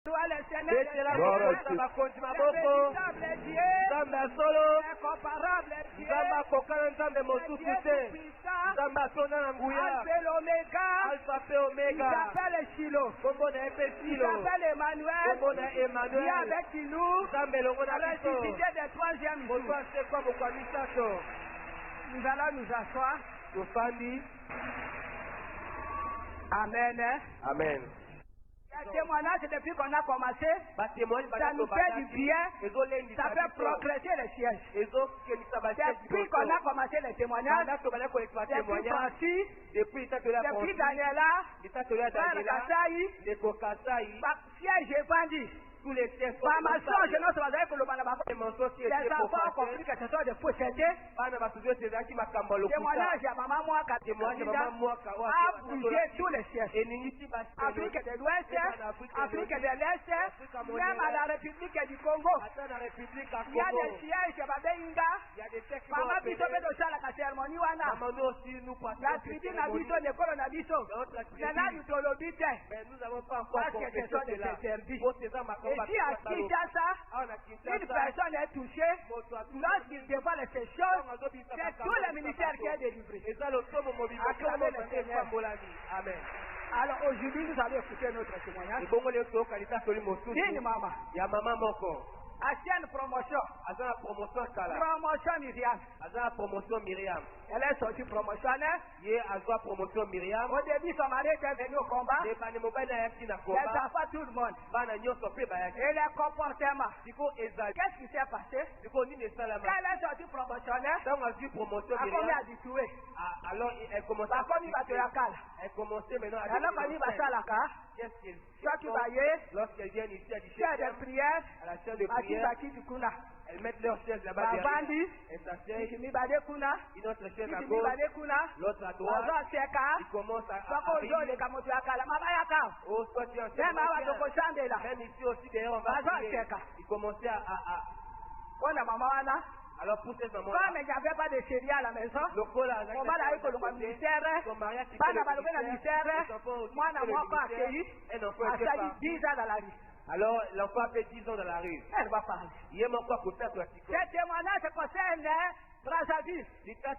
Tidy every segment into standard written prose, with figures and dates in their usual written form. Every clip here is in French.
Gloire à nous allons nous asseoir. Amen. Amen. Le témoignage depuis qu'on a commencé, ça nous fait du bien, ça fait progresser les sièges. Depuis qu'on a commencé les témoignages, depuis Francis, depuis Daniela, Frère Kassaï, siège évangile. Tous les sièges sont les enfants ont compris que ce sont des faussetés. Témoignage à maman moi a bougé tous les sièges. Afrique de l'Ouest, Afrique de l'Est, même à la République du Congo. Il y a des sièges à Babenga. Maman Biso Bedosa la cérémonie wana. La tribune a Biso, l'école a Biso. Maintenant nous t'olobite. Parce que ce sont des interdits. Et si à Kinshasa, une personne est touchée, lorsqu'il dévoile ces choses, c'est tout le ministère qui est délivré. Acclamez le Seigneur. Amen. Alors aujourd'hui, nous allons écouter notre témoignage. Dis maman. Ancienne promotion. Promotion Myriam. Elle est sortie promotionnaire. Au début, son mari était venu au combat. Les enfants, tout le monde. Et les comportements. Qu'est-ce qui s'est passé? Quand elle est sortie promotionnaire, elle a dit tuer. Alors, elle commence à faire. Elle commençait maintenant à lorsqu'elle vient ici, elle dit chaire de prière, à la chaire de prière, elles mettent leur chaise là-bas derrière, elles s'asseyent, une autre chaise à gauche, l'autre à droite, ils commencent à prier. Oh, soit tu es en même ici aussi derrière, on va prier. Ils commençaient à alors pour cette maman, comme il n'y avait pas de chérie à la maison, on va aller pour le ministère, pas le ministère, moi pas accueilli, elle a 10 ans dans la rue. Alors l'enfant a fait 10 ans dans la rue. Elle va parler. Il est mon quoi pour faire pratique. Ce témoignage concerne Brazzaville. Il y a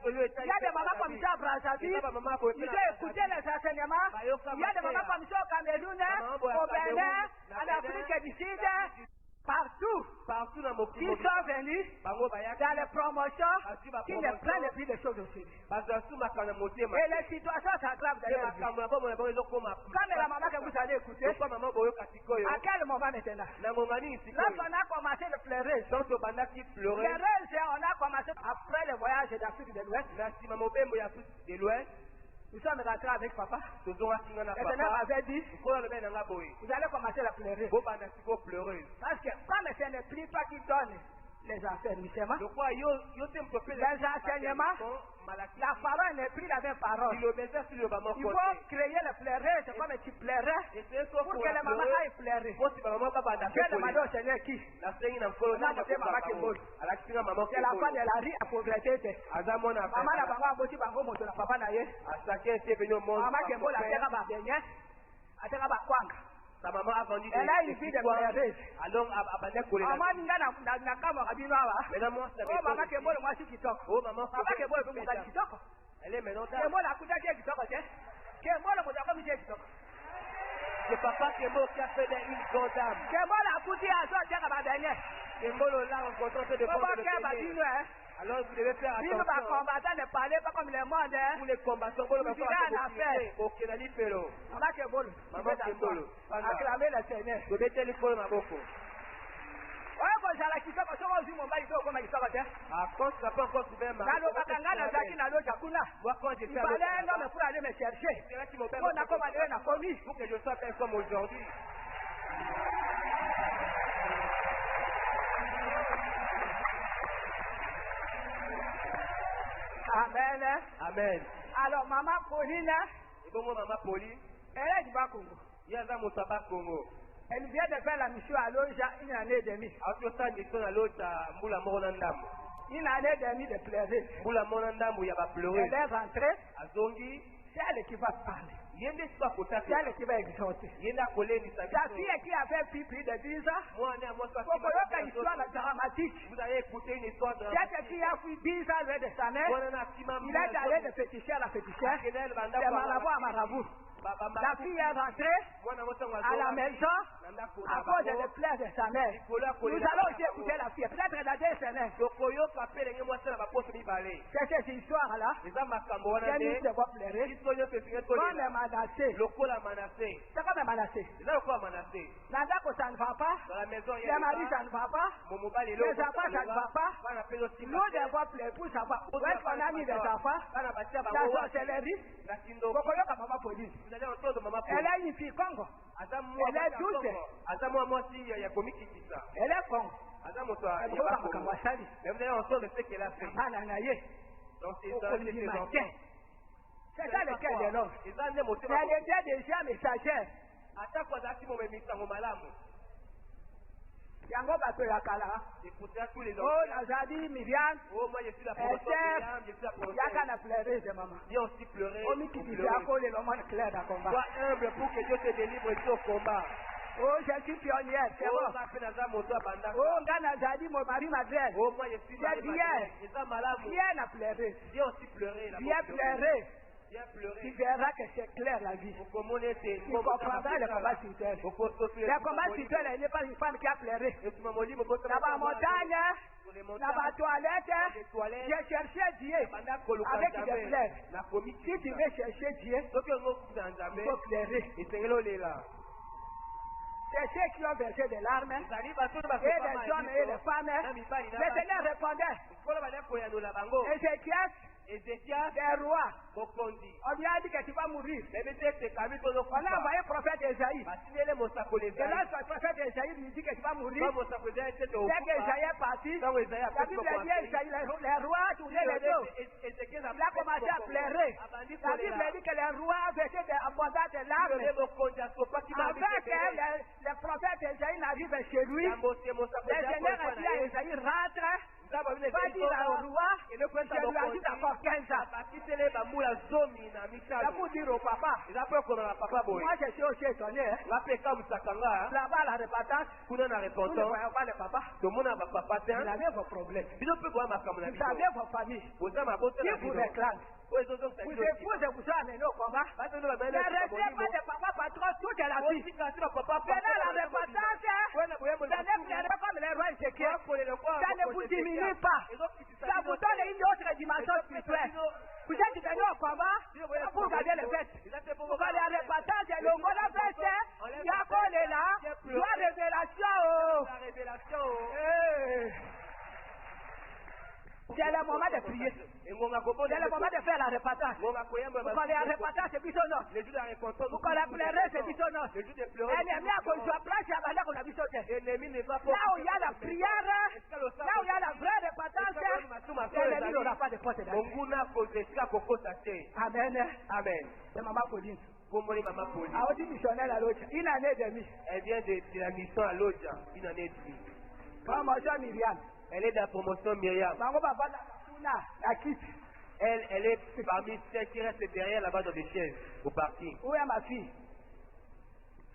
des mamans comme ça à Brazzaville. Ils ont écouté les enseignements. Il y a des mamans comme ça au Cameroun, au Bénin, en Afrique du Sud. Partout dans mon pays, ils sont venus dans les promotions qui ne prennent plus les choses au sérieux. Et les situations s'aggravent d'ailleurs. Comme la maman que vous allez écouter, à quel moment maintenant? Lorsqu'on a commencé le pleurer, on a commencé après le voyage d'Afrique de l'Ouest. Nous sommes rentrés avec papa. Le Seigneur m'avait dit, vous allez commencer à pleurer. Parce que comme ce n'est plus toi qui donne les enseignements, la parole n'est plus la même parole. Il faut créer le pleurer, c'est comme tu pleurais, pour que les mamans aillent pleurer. Je demandé au Seigneur qui? On a monté maman Kembolo. C'est la fin de la rue à pauvreté. Maman la maman a bossé bango moto la papa naye. Maman Kembolo a fait la dernière, a fait la kwanga. Sa maman a vendu elle a une fille de pleureuse. Alors, maman ninga na kama kabino awa. Oh maman Kembolo moi si kitoko. Oh maman Kembolo comme ça kitoko. Elle est maintenant Kembolo akuta qui kitoko te. Kembolo mo comme je kitoko. C'est papa Kembolo qui a fait une grande dame. Kembolo akuti azo teka ba dernier. Kembolo là on rencontre de bon. Alors vous devez faire attention. Les combattants ne parlent pas comme le monde. Pour les combattants, vous devez faire attention. Maman Kembolo. Acclamez le Seigneur. Vous devez faire l'école ma beaucoup. Quand ça n'a pas encore trouvé ma un homme pour aller me chercher. On a commandé la commis. Pour que je sois comme aujourd'hui. Amen. Amen. Alors, maman Pauline, elle est du Bas-Congo. Elle vient de faire la mission à Loja une année et demie. Une année et demie de pleurer. Elle est rentrée. C'est elle qui va parler. C'est elle qui va exhorter. Ta fille qui avait pris plus de 10 ans. Pourquoi une histoire dramatique? Vous avez écouté une histoire dramatique. Cette fille a pris 10 ans de sa mère. Il est allé de féticheur à féticheur. De marabout à marabout. La fille est rentrée à la maison à cause des pleurs de sa mère. Nous allons aussi écouter la fille. Peut-être dans 2 semaines. C'est cette histoire-là. Qu'elle nous devons pleurer. Comme Manassé. C'est comme Manassé. Nandako, ça ne va pas. Les maris, ça ne va pas. Les enfants, ça ne va pas. Nous devons pleurer pour savoir où est-ce qu'on a mis les enfants. La sorcellerie. Elle est une fille Congo. Elle est douce. Elle est Congo. Vous avez entendu ce qu'elle a fait. Donc c'est ça le cœur de l'homme. Elle était déjà messagère. Yango bato ya kala. Oh, Nazadi, Myriam. Oh, moi je suis la promotion Myriam, je suis la promotion. Yaka na pleurer de maman. Viens aussi pleurer. Oh, Miki dit ako le loman clair dans combat. Sois humble pour que Dieu te délivre au combat. Oh, je suis pionnière, c'est bon. Oh, Nazadi, mon mari m'adresse. Oh, moi je suis c'est bien. Viens à pleurer. Viens aussi pleurer. Viens pleurer. Tu verras que c'est clair la vie. Tu comprendras le combat spirituel. Le combat spirituel, il n'est pas une femme qui a pleuré. Dans la montagne, dans la toilette, j'ai cherché Dieu avec des pleurs. Si tu veux chercher Dieu, il faut pleurer. C'est ceux qui ont versé des larmes, et des hommes et des femmes. Le Seigneur répondait. Ézéchias, des rois. On lui a dit que tu vas mourir. On a envoyé le prophète Esaïe. Et là, le prophète Esaïe lui dit que tu vas mourir. Dès qu'Esaïe est parti, la Bible dit Esaïe, les rois tournaient les dos. Il a commencé à pleurer. La Bible dit que les rois versaient des abondantes larmes. Avant que le prophète Esaïe n'arrive chez lui, le Seigneur a dit à Esaïe, rentre. Va dire au roi, je lui ajoute encore 15 ans. C'est pour dire au papa. Moi je suis aussi étonné. Là-bas la repentance, nous ne voyons pas le papa. Vous avez vos problèmes. Vous avez vos familles. Qui vous réclame. Vous épousez, vous sont amenés au combat. Ne restez pas de papa patron toute la vie. Venez la repentance. Venez comme les rois Ézéchiel. Ça ne vous diminue pas. Ça vous donne une autre dimension spirituelle. Vous êtes venus au combat pour garder le fait. Pour la repentance, le mot la fête, il y a qu'on est là. La révélation. C'est le moment de prier. C'est le moment de faire la repentance. Vous connaissez la repentance, c'est plutôt non. Vous connaissez pleurer, c'est plutôt non. Ennemi a qu'on soit place, il y a maintenant qu'on a vu sauter. Là où il y a la prière, là où il y a la vraie repentance, l'ennemi n'aura pas de porte d'accès. Amen. Amen. C'est Maman Pauline. Maman Pauline. A aussi missionnaire à l'Odja. Une année et demie. Elle vient de la mission à l'Odja. Une année et demie. Promotion Myriam. Elle est de la promotion Myriam. Elle est parmi celles qui restent derrière là-bas dans des chaises, au parking. Où est ma fille?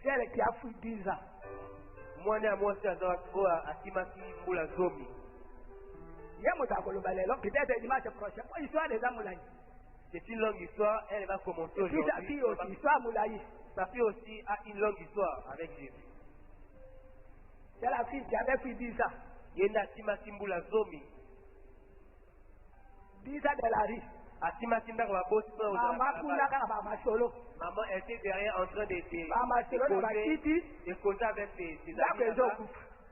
C'est elle qui a fui 10 ans. Moi, c'est à Timaki Moula Zomi. Peut-être dimanche prochain. Histoire des Amoulaï. C'est une longue histoire, elle va commencer aujourd'hui. Sa fille aussi, histoire Moulaï. Sa fille aussi a une longue histoire avec Jésus. C'est la fille qui avait fui 10 ans. Yenda Timaki Moula Zomi. 10 ans de la rue. Maman était derrière en train de causer avec ses amis.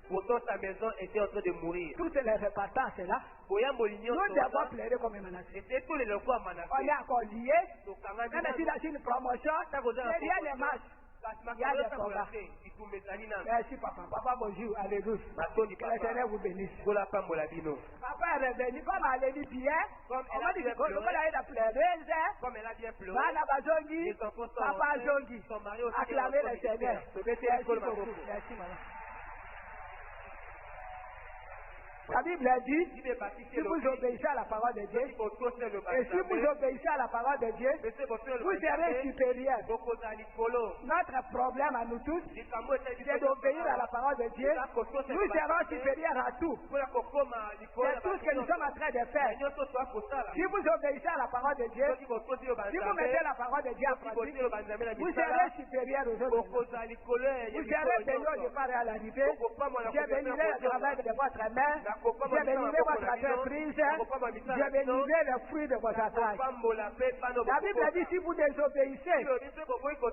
Pourtant sa maison était en train de mourir. Toutes les repartances là. Nous devons pleurer comme Manassé. C'était tous les locaux à Manassé. On est encore liés. Même si c'est une promotion, rien ne marche. Il y a des combats. Merci papa. Papa bonjour. Alléluia. Que le Seigneur vous bénisse. Papa est revenu comme elle a dit bien. Comme elle a dit bien pleurer. Comme elle a bien pleuré. Papa Zongi. Acclamez le Seigneur. Merci maman. La Bible dit, si vous obéissez à la parole de Dieu, et si vous obéissez à la parole de Dieu, vous serez supérieur. Notre problème à nous tous, c'est d'obéir à la parole de Dieu. Nous serons supérieurs à tout. C'est tout ce que nous sommes en train de faire. Si vous obéissez à la parole de Dieu, si vous mettez la parole de Dieu en pratique, vous serez supérieur aux autres. Vous serez béni au départ et à l'arrivée. Je bénirai le travail de votre main. Je bénirai votre entreprise. Je bénirai le fruit de votre travail. La Bible dit si vous désobéissez,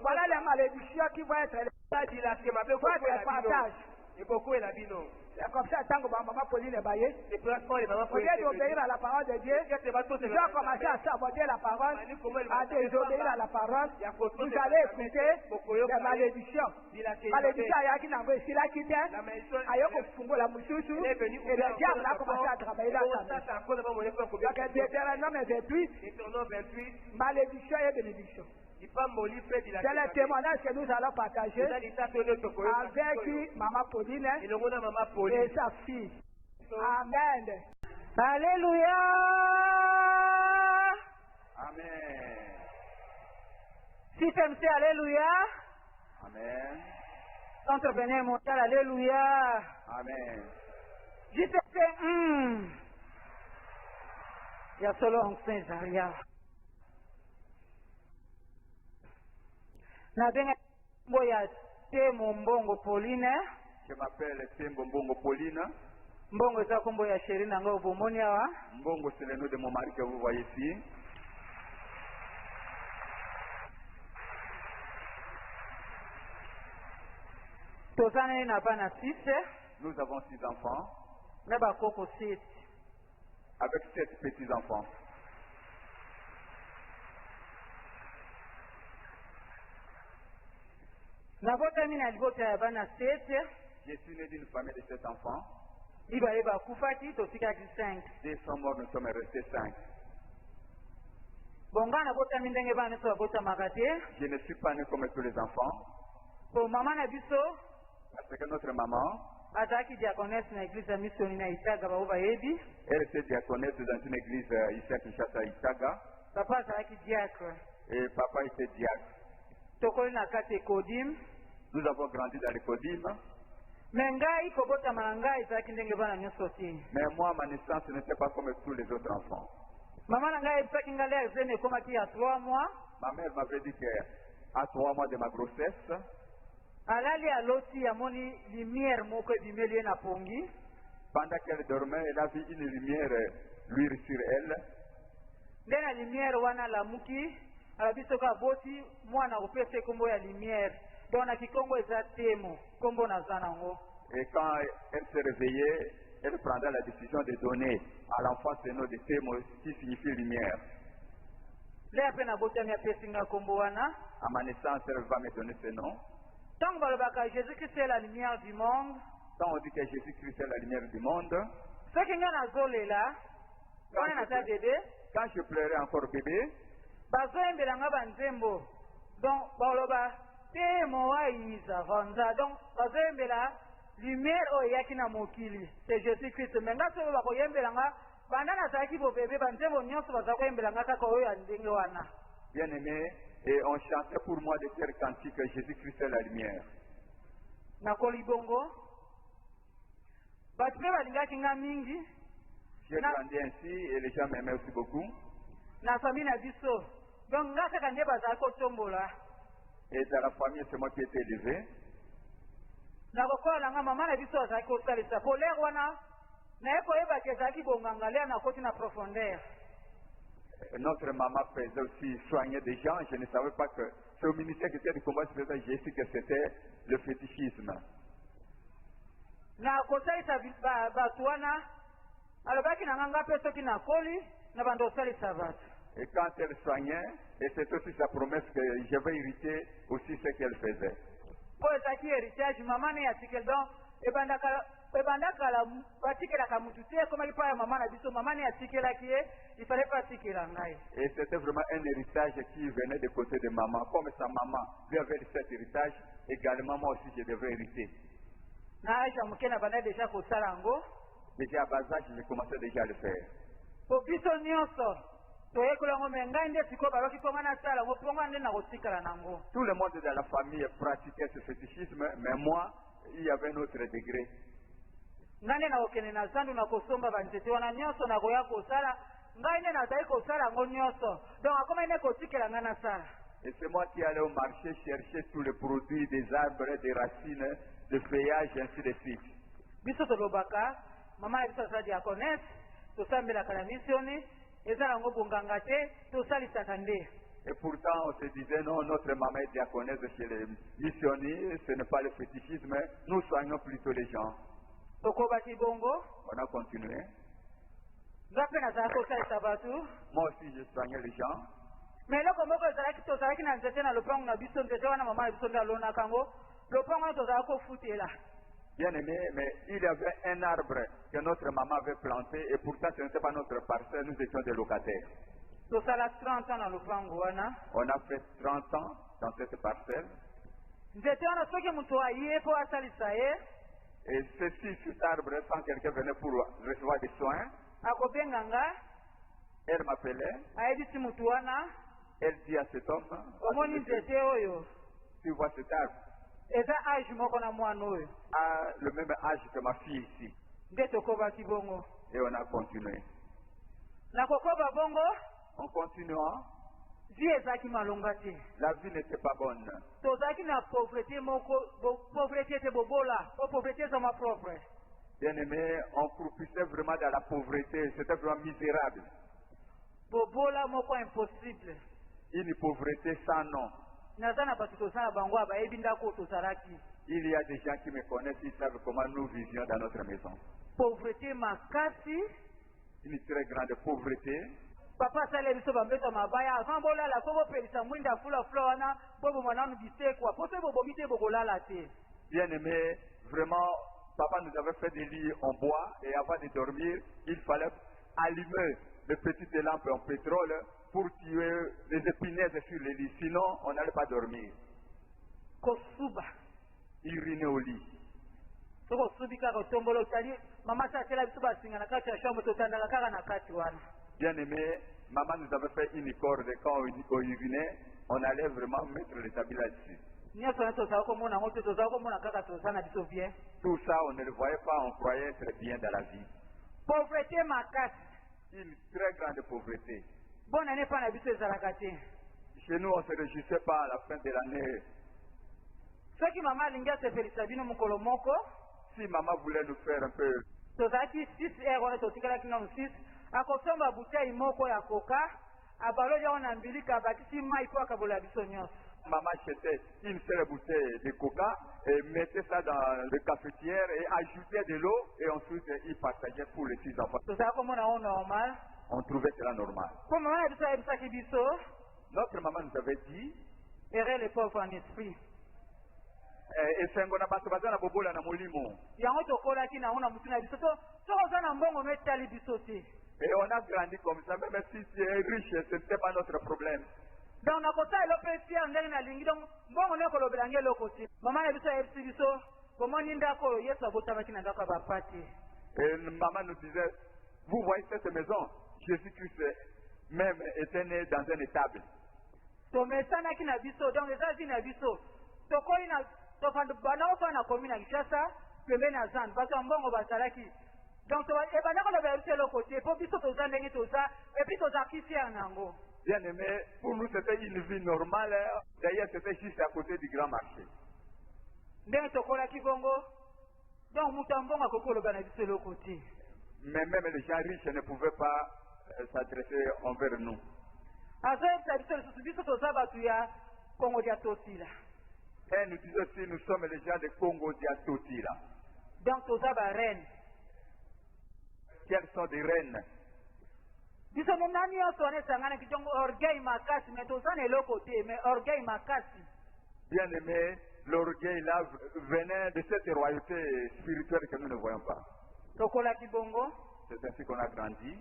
voilà les malédictions qui vont être votre partage. C'est comme ça, tant que maman Pauline est baillée, au lieu d'obéir à la parole de Dieu, ils ont commencé à saboter la parole, à désobéir à la parole. Vous allez écouter des malédictions. Malédiction à qui n'a pas ici la quitté, à Yoko Fungo la Moussousou, et le diable a commencé à travailler dans sa vie. Donc, Deutéronome 28, malédiction et bénédiction. C'est le témoignage que nous allons partager avec Maman Pauline et sa fille. Amen. Alléluia. Amen. Si tu me Alléluia. Amen. Entrepreneur mondial, Alléluia. Amen. Je te fais, il y a solo un Saint-Zaria. Je m'appelle Tembo Mbongo Pauline. Mbongo c'est kombo ya chéri nanga obomoni awa. Mbongo c'est le nom de mon mari que vous voyez ici. Tozane na bana 6. Nous avons 6 enfants. Na ba koko 7. Avec 7 petits enfants. Je suis né d'une famille de 7 enfants. Ils sont morts, nous sommes restés 5. Je ne suis pas né comme tous les enfants. Parce que notre maman, elle était diaconesse dans une église ici à Kinshasa, à Itaga. Et papa était diacre. Nous avons grandi dans les Kodim. Mais moi, ma naissance n'était pas comme tous les autres enfants. Ma mère m'avait dit qu'à 3 mois de ma grossesse, pendant qu'elle dormait, elle a vu une lumière luire sur elle. Et quand elle se réveillait, elle prendra la décision de donner à l'enfant ce nom de Témo qui signifie lumière. À ma naissance, elle va me donner ce nom. Quand Jésus-Christ est la lumière du monde, quand on dit que Jésus-Christ est la lumière du monde, quand je pleurais encore bébé, donc, lumière c'est Jésus-Christ. Bien aimé, et on chantait pour moi de faire cantique que Jésus-Christ est la lumière. J'ai grandi ainsi et les gens m'aimaient aussi beaucoup. Et dans la famille, c'est moi qui ai été élevé. Notre maman faisait aussi soigner des gens. Je ne savais pas que c'est au ministère qui était du combat spirituel. J'ai su que c'était le fétichisme. Et quand elle soignait, et c'est aussi sa promesse que je vais hériter aussi ce qu'elle faisait. Et c'était vraiment un héritage qui venait de côté de maman. Comme sa maman lui avait cet héritage, également moi aussi je devais hériter. Déjà à bas âge, j'ai commencé déjà à le faire. Tout le monde de la famille pratiquait ce fétichisme, mais moi, il y avait un autre degré. Et c'est moi qui allais au marché chercher tous les produits des arbres, des racines, des feuillages, et ainsi de suite. Et pourtant, on se disait, non, notre maman est diaconesse chez les missionnaires, ce n'est pas le fétichisme, nous soignons plutôt les gens. On a continué. Moi aussi, je soignais les gens. Mais là, comme bien aimé, mais il y avait un arbre que notre maman avait planté et pourtant ce n'était pas notre parcelle, nous étions des locataires. On a fait 30 ans dans cette parcelle. Et ceci, cet arbre, sans quelqu'un venait pour recevoir des soins, elle m'appelait, elle dit à cet homme, tu vois cet arbre, a le même âge que ma fille ici. Et on a continué. En continuant, la vie n'était pas bonne. Bien aimé, on croupissait vraiment dans la pauvreté, c'était vraiment misérable. Une pauvreté sans nom. Il y a des gens qui me connaissent, ils savent comment nous vivions dans notre maison. Pauvreté makasi. Une très grande pauvreté. Papa sale biso bambeto mabaya avant bolala ko bopelisa mwinda fula wana bobo mwananu bisekwa pote bobo mite bokolala te. Bien aimé, vraiment papa nous avait fait des lits en bois et avant de dormir, il fallait allumer les petites lampes en pétrole pour tuer les épinaises sur les lits, sinon on n'allait pas dormir. Kosuba. Uriner au lit. Bien aimé, maman nous avait fait une corde quand on urinait, on allait vraiment mettre les habits là-dessus. Tout ça, on ne le voyait pas, on croyait être bien dans la vie. Pauvreté makasi. Une très grande pauvreté. Bonne année pas la Chez nous, on ne se réjouissait pas à la fin de l'année. Si maman voulait nous faire un peu. Maman achetait une seule bouteille de coca et mettait ça dans le cafetière et ajoutait de l'eau et ensuite il partageait pour les 6 enfants. On trouvait cela normal. Notre maman nous avait dit, errez les pauvres en esprit. Et c'est un bon abattoir na bobola na molimo. Et on a grandi comme ça, même si tu es riche, ce n'était pas notre problème. Donc, on et maman nous disait, vous voyez cette maison, Jésus-Christ même était né dans un étable. Bien aimé, pour nous c'était une vie normale, d'ailleurs c'était juste à côté du grand marché. Mais même les gens riches ne pouvaient pas s'adresser envers nous. Et nous disons aussi, nous sommes les gens de Congo Diatoti là. Donc, aux reines. Quelles sont des reines? Bien aimé, l'orgueil là venait de cette royauté spirituelle que nous ne voyons pas. C'est ainsi qu'on a grandi.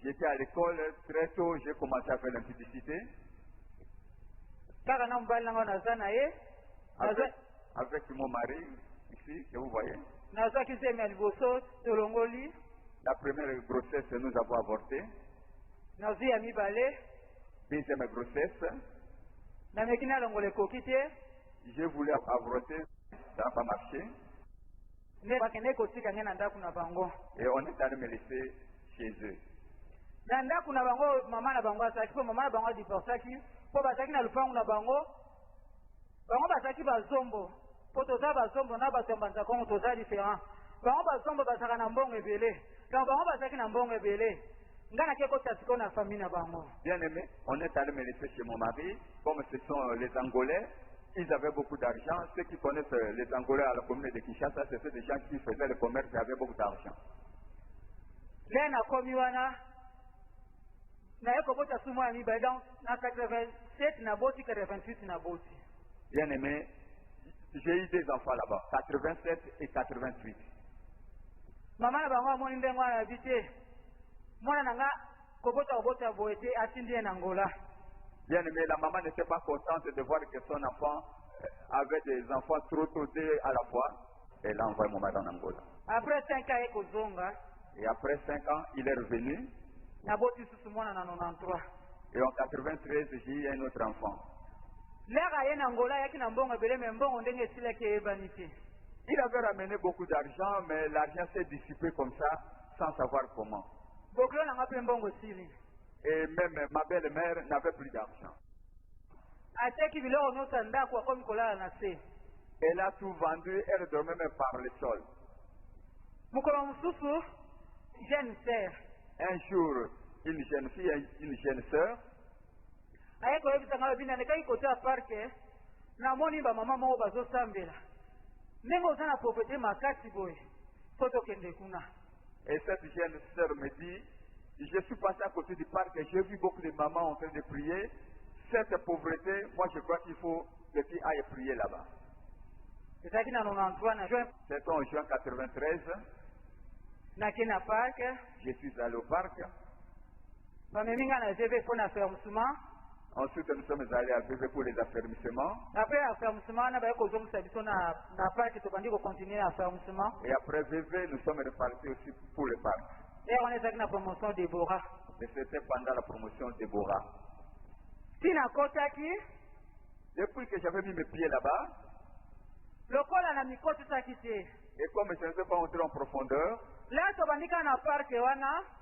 J'étais à l'école, très tôt j'ai commencé à faire l'impudicité. avec mon mari, ici, que vous voyez. La première grossesse, nous avons avorté. Deuxième grossesse, je voulais avorter, ça n'a pas marché. Et on est allé me laisser chez eux. Bien aimé, on est allé me laisser chez mon mari, comme ce sont les Angolais. Ils avaient beaucoup d'argent. Ceux qui connaissent les Angolais à la commune de Kinshasa, c'était des gens qui faisaient le commerce et avaient beaucoup d'argent. Bien aimé, j'ai eu des enfants là-bas, 87 et 88. Bien aimé, la maman n'était pas contente de voir que son enfant avait des enfants trop tôt à la fois. Elle a envoyé mon mari en Angola. Après 5 ans, et après 5 ans, il est revenu. Et en 93, j'ai eu un autre enfant. Il avait ramené beaucoup d'argent, mais l'argent s'est dissipé comme ça, sans savoir comment. Et même ma belle-mère n'avait plus d'argent. Elle a tout vendu, elle dormait même par le sol. Un jour, une jeune fille et une jeune sœur et cette jeune sœur me dit, je suis passé à côté du parc et j'ai vu beaucoup de mamans en train de prier. Cette pauvreté, moi je crois qu'il faut que tu ailles prier là-bas. C'était en juin 93. Je suis allé au parc. Ensuite, nous sommes allés à VV pour les affermissements. Et après VV, nous sommes repartis aussi pour le parc. Et c'était pendant la promotion de Déborah. Depuis que j'avais mis mes pieds là-bas, et comme je ne sais pas entrer en profondeur,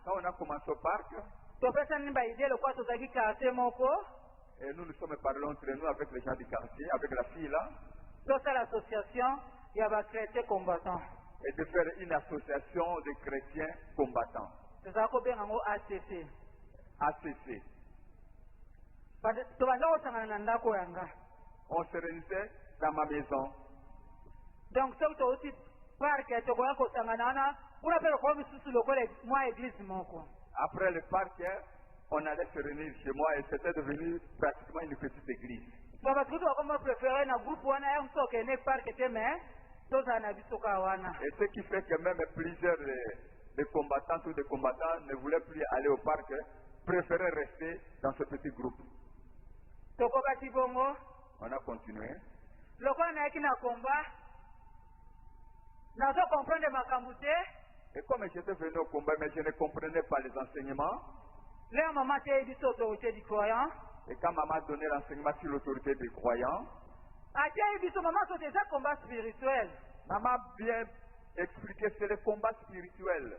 quand on a commencé au parc, et nous nous sommes parlé entre nous avec les gens du quartier, avec la fille là, et de faire une association de chrétiens combattants. ACC. On se réunissait dans ma maison. Donc, après le parc, on allait se réunir chez moi et c'était devenu pratiquement une petite église. Et ce qui fait que même plusieurs des combattants ou des combattants ne voulaient plus aller au parc, préféraient rester dans ce petit groupe. On a continué. Et comme j'étais venu au combat, mais je ne comprenais pas les enseignements. Et quand maman a donné l'enseignement sur l'autorité des croyants, maman a bien expliqué c'est le combat spirituel.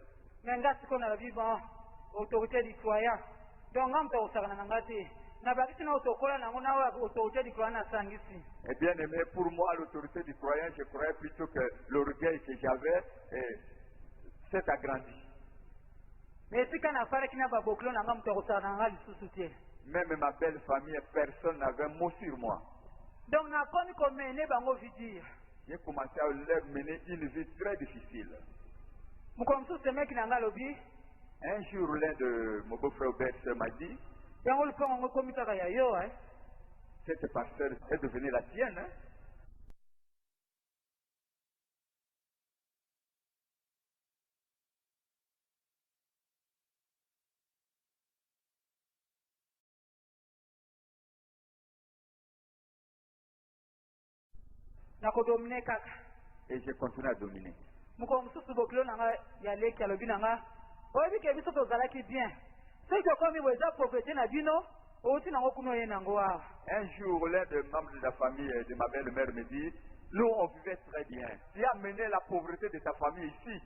Et bien aimé, pour moi, l'autorité du croyant, je croyais plutôt que l'orgueil que j'avais s'est agrandi. Même ma belle famille, personne n'avait un mot sur moi. J'ai commencé à leur mener une vie très difficile. Un jour, l'un de mon beau-frère Bert m'a dit, cette pasteur est devenue la tienne. Hein? Et j'ai continué à dominer. Un jour, l'un des membres de la famille de ma belle-mère me dit, nous on vivait très bien. Tu as mené la pauvreté de ta famille ici.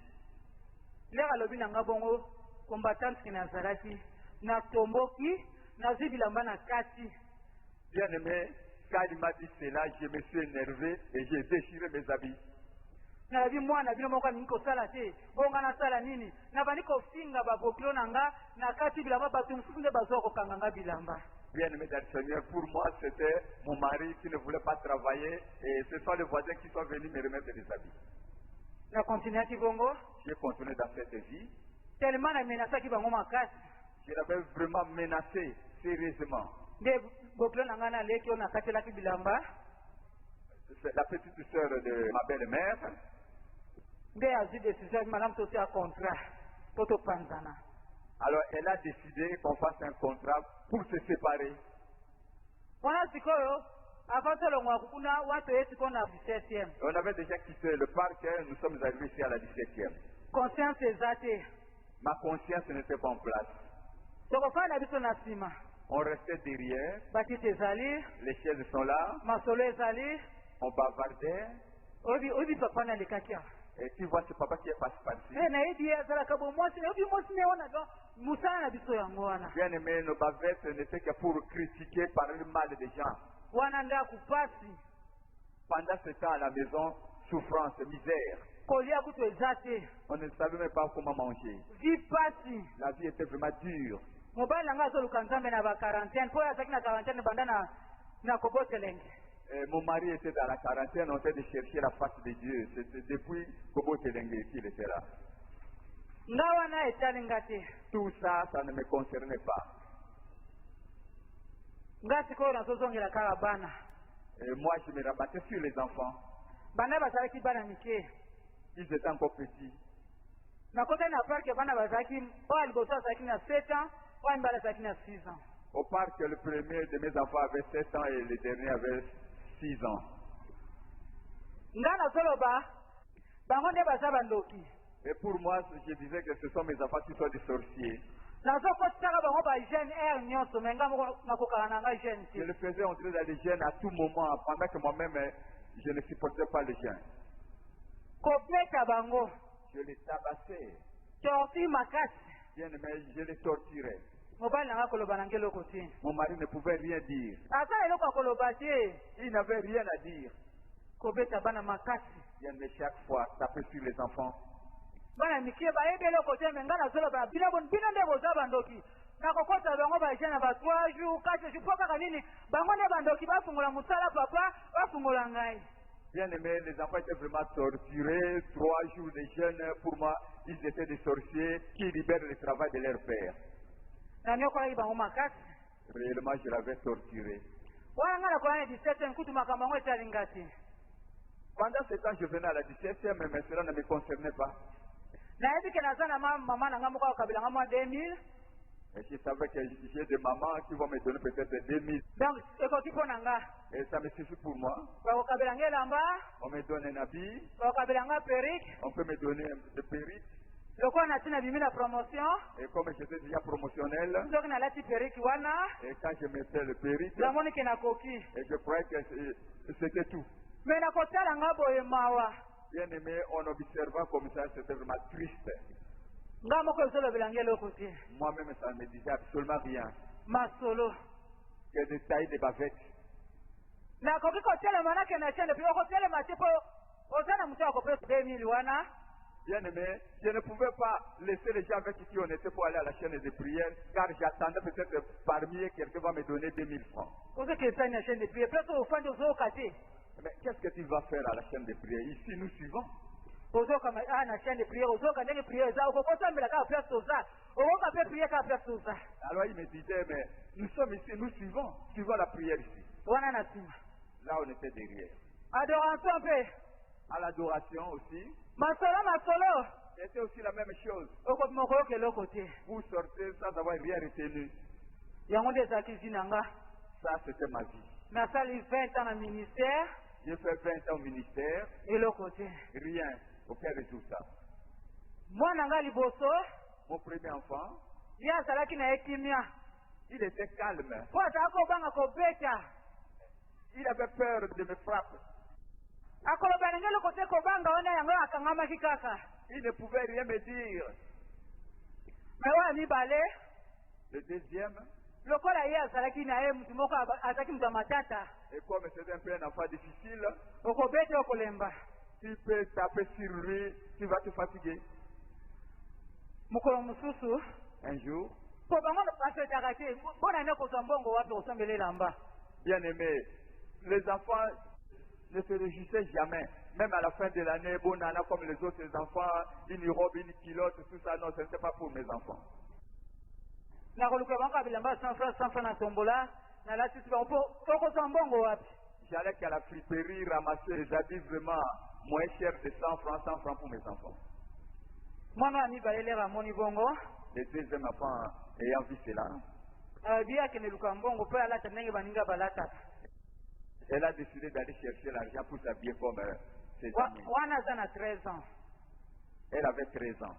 Bien aimé, quand il m'a dit cela, je me suis énervé et j'ai déchiré mes habits. Bien aimé, dans le Seigneur, pour moi c'était mon mari qui ne voulait pas travailler et ce sont les voisins qui sont venus me remettre des habits. J'ai continué dans cette vie. Je l'avais vraiment menacé sérieusement. C'est la petite sœur de ma belle-mère. Alors elle a décidé qu'on fasse un contrat pour se séparer. On avait déjà quitté le parc, nous sommes arrivés ici à la 17e. Ma conscience n'était pas en place. On restait derrière. Les chaises sont là. On bavardait. Et tu vois ce papa qui est passé par-ci. Bien aimé, nos bavettes n'étaient que pour critiquer, parler mal des gens. Pendant ce temps à la maison, souffrance, misère. On ne savait même pas comment manger. La vie était vraiment dure. Mon mari était dans la quarantaine, on était de chercher la face de Dieu. C'était depuis Kobo Telenge qu'il était là. Tout ça, ça ne me concernait pas. Et moi, je me rabattais sur les enfants. Ils étaient encore petits. Au parc, le premier de mes enfants avait 7 ans et le dernier avait 6 ans. Et pour moi, je disais que ce sont mes enfants qui sont des sorciers. Je le faisais entrer dans les gènes à tout moment, pendant que moi-même, je ne supportais pas les gènes. Je les tabassais. Bien aimé, je les torturais. Mon mari ne pouvait rien dire. Il n'avait rien à dire. Bien aimé, chaque fois, taper sur les enfants. Bien aimé, les enfants étaient vraiment torturés. 3 jours de jeûne, pour moi, ils étaient des sorciers qui libèrent le travail de leur père. Réellement, je l'avais torturé. Pendant ce temps, je venais à la 17e, mais cela ne me concernait pas. Et je savais que j'ai des mamans qui vont me donner peut-être 2000. Et ça me suffit pour moi. On me donne un habit. On peut me donner des perruques. Et comme j'étais déjà promotionnel, et quand je mettais le perruque, et je croyais que c'était tout. Bien aimé, on observait comme ça, c'était vraiment triste. Moi-même, ça ne me disait absolument rien. Que des tailles de bavettes. Bien aimé, je ne pouvais pas laisser les gens avec qui on était pour aller à la chaîne de prière, car j'attendais peut-être parmi eux quelqu'un va me donner 2000 francs. Mais qu'est-ce que tu vas faire à la chaîne de prière? Ici, nous suivons. Alors il me disait, mais nous sommes ici, nous suivons la prière ici. Là on était derrière. À l'adoration aussi. C'était aussi la même chose. Vous sortez sans avoir rien retenu. Ça c'était ma vie. J'ai fait 20 ans au ministère. Et le côté. Rien, aucun résultat. Moi, Nangali Bosso. Mon premier enfant, Il était calme. Il avait peur de me frapper. Il ne pouvait rien me dire. Le deuxième, et comme c'était un peu un enfant difficile, tu peux taper sur lui, tu vas te fatiguer. Un jour, bien aimé, les enfants ne se réjouissaient jamais. Même à la fin de l'année, bon nana comme les autres enfants, une robe, une culotte, tout ça, non, ce n'était pas pour mes enfants. J'allais qu'à la friperie ramasser les habits vraiment moins chers de 100 francs pour mes enfants. Le deuxième enfant ayant vu cela, elle a décidé d'aller chercher l'argent pour s'habiller comme ses amis. Elle avait 13 ans.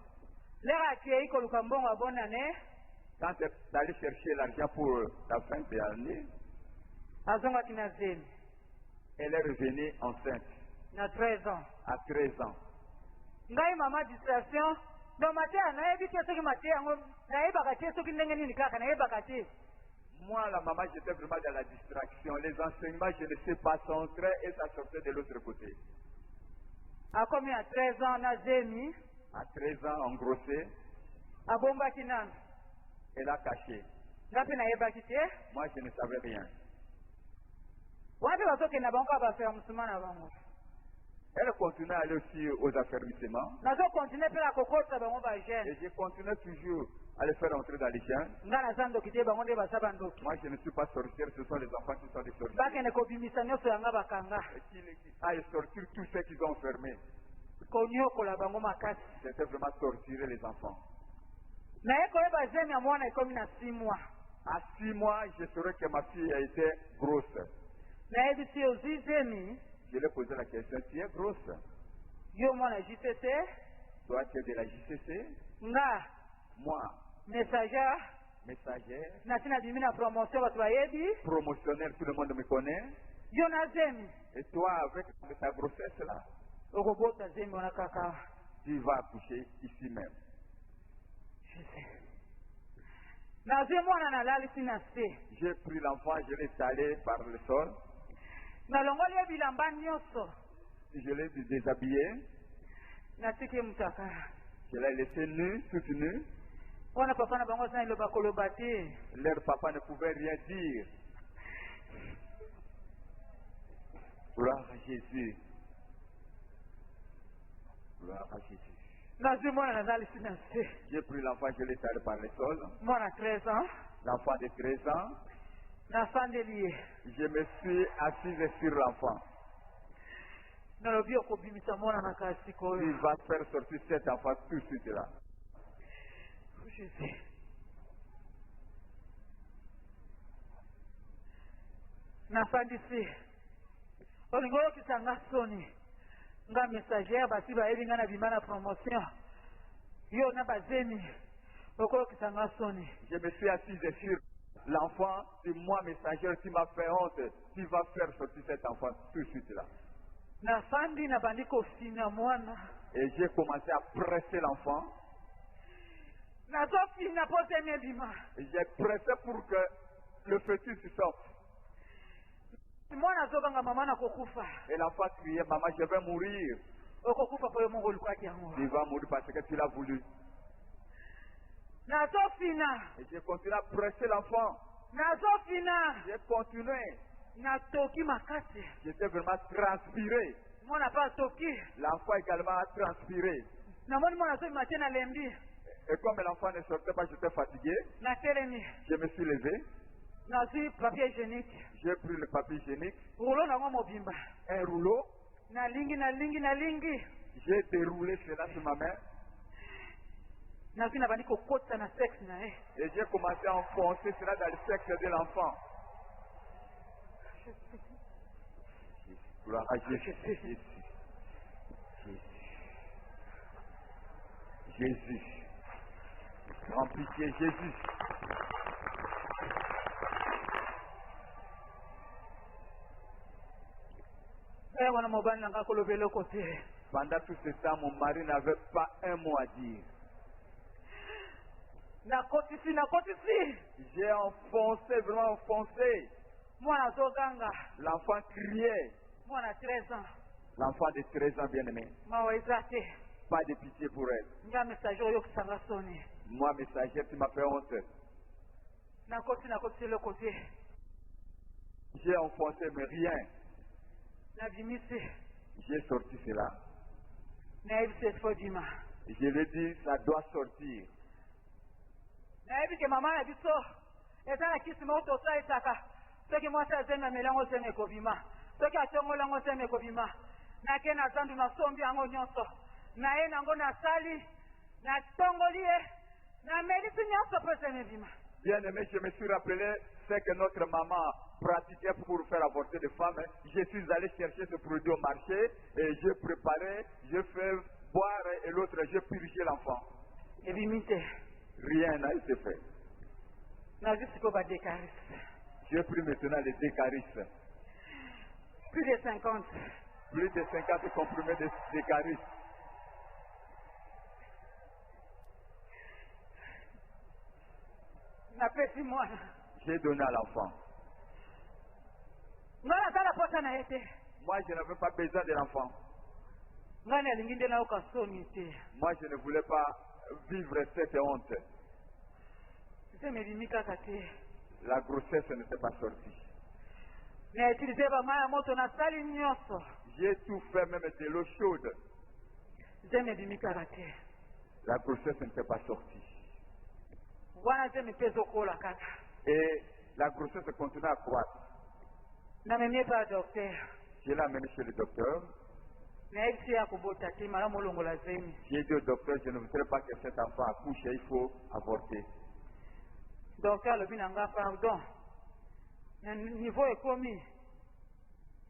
Quand elle est allée chercher l'argent pour la fin de l'année, elle est revenue enceinte. À 13 ans. Moi, la maman, j'étais vraiment dans la distraction. Les enseignements, je ne sais pas, s'entraient et ça sortait de l'autre côté. À 13 ans, engrossée, elle a caché. Moi, je ne savais rien. Elle continuait à aller aussi aux affermissements. Et je continuais toujours à les faire entrer dans les chiens. Moi, je ne suis pas sorcière, ce sont les enfants qui sont des sorciers. Et qui aillent sortir tous ceux qu'ils ont enfermés. C'était vraiment torturer les enfants. À 6 mois, je saurais que ma fille a été grosse. Je lui ai posé la question, tu es grosse? Toi, tu es de la JCC? Moi, messagère, promotionnaire, tout le monde me connaît. Et toi, avec ta grossesse là, tu vas accoucher ici même. J'ai pris l'enfant, je l'ai étalé par le sol. Je l'ai déshabillé. Je l'ai laissé nu, toute nue. Leur papa ne pouvait rien dire. Gloire à Jésus. Gloire à Jésus. J'ai pris l'enfant, je l'ai étalé par le sol. L'enfant de 13 ans. Je me suis assise sur l'enfant. Il va faire sortir cet enfant tout de suite là. Je me suis assise sur l'enfant, c'est moi messager, tu m'as fait honte, tu vas faire sortir cet enfant tout de suite là. Et j'ai commencé à presser l'enfant. J'ai pressé pour que le fœtus sorte. Et l'enfant criait, maman, je vais mourir. Tu vas mourir parce que tu l'as voulu. Et j'ai continué à presser l'enfant. J'ai continué. J'étais vraiment transpiré. L'enfant également a transpiré. Et comme l'enfant ne sortait pas, j'étais fatigué. Je me suis levé. J'ai pris le papier hygiénique. Un rouleau. J'ai déroulé cela sur ma main. Et j'ai commencé à enfoncer cela dans le sexe de l'enfant. Gloire à Jésus. Jésus. Jésus. Grand pitié, Jésus. Pendant tout ce temps, mon mari n'avait pas un mot à dire. J'ai enfoncé, vraiment enfoncé. L'enfant criait. L'enfant de 13 ans bien-aimé. Pas de pitié pour elle. Moi, messagère, tu m'as fait honte. J'ai enfoncé, mais rien. J'ai sorti cela. Je lui ai dit, ça doit sortir. Bien-aimé, je me suis rappelé ce que notre maman pratiquait pour faire avorter des femmes. Je suis allé chercher ce produit au marché et j'ai préparé, j'ai fait boire et l'autre, j'ai purgé l'enfant. Rien n'a été fait. J'ai pris maintenant les décaristes. Plus de 50. Plus de 50 comprimés de décaristes. J'ai donné à l'enfant. Moi, je n'avais pas besoin de l'enfant. Moi, je ne voulais pas vivre cette honte. La grossesse n'était pas sortie. J'ai tout fait, même de l'eau chaude. La grossesse n'était pas sortie. Et la grossesse continue à croître. Je l'ai amené chez le docteur. J'ai dit au docteur, je ne voudrais pas que cet enfant accouche, il faut avorter. Docteur, pardon. Niveau est commis.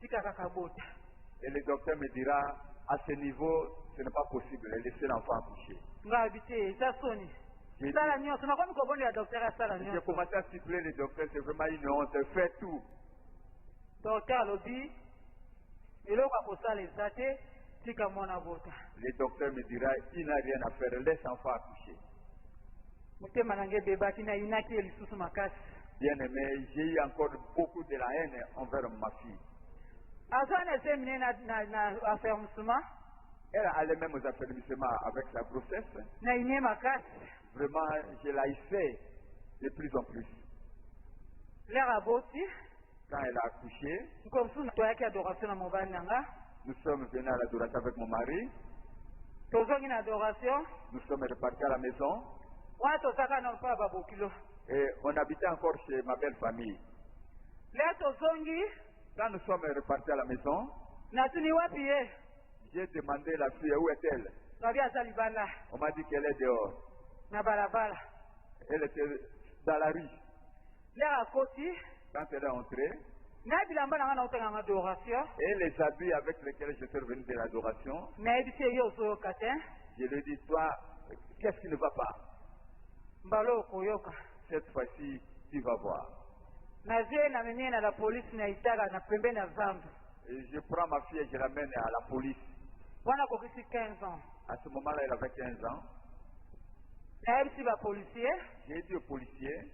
Et le docteur me dira, à ce niveau, ce n'est pas possible de laisser l'enfant accoucher. J'ai commencé à siffler le docteur, c'est vraiment une honte, fais tout. Docteur, le docteur me dira, il n'a rien à faire, laisse l'enfant accoucher. Bien aimé, j'ai eu encore beaucoup de la haine envers ma fille. Elle allait même aux affermissements avec la grossesse. Vraiment, je l'haïssais de plus en plus. Quand elle a accouché, nous sommes venus à l'adoration avec mon mari. Nous sommes repartis à la maison. Et on habitait encore chez ma belle famille. Quand nous sommes repartis à la maison, j'ai demandé la fille où est-elle. On m'a dit qu'elle est dehors. Elle était dans la rue. Quand elle est entrée, et les habits avec lesquels je suis revenu de l'adoration, je lui ai dit, toi, qu'est-ce qui ne va pas? Cette fois-ci, tu vas voir. Et je prends ma fille et je l'amène à la police. À ce moment-là, elle avait 15 ans. J'ai dit au policier,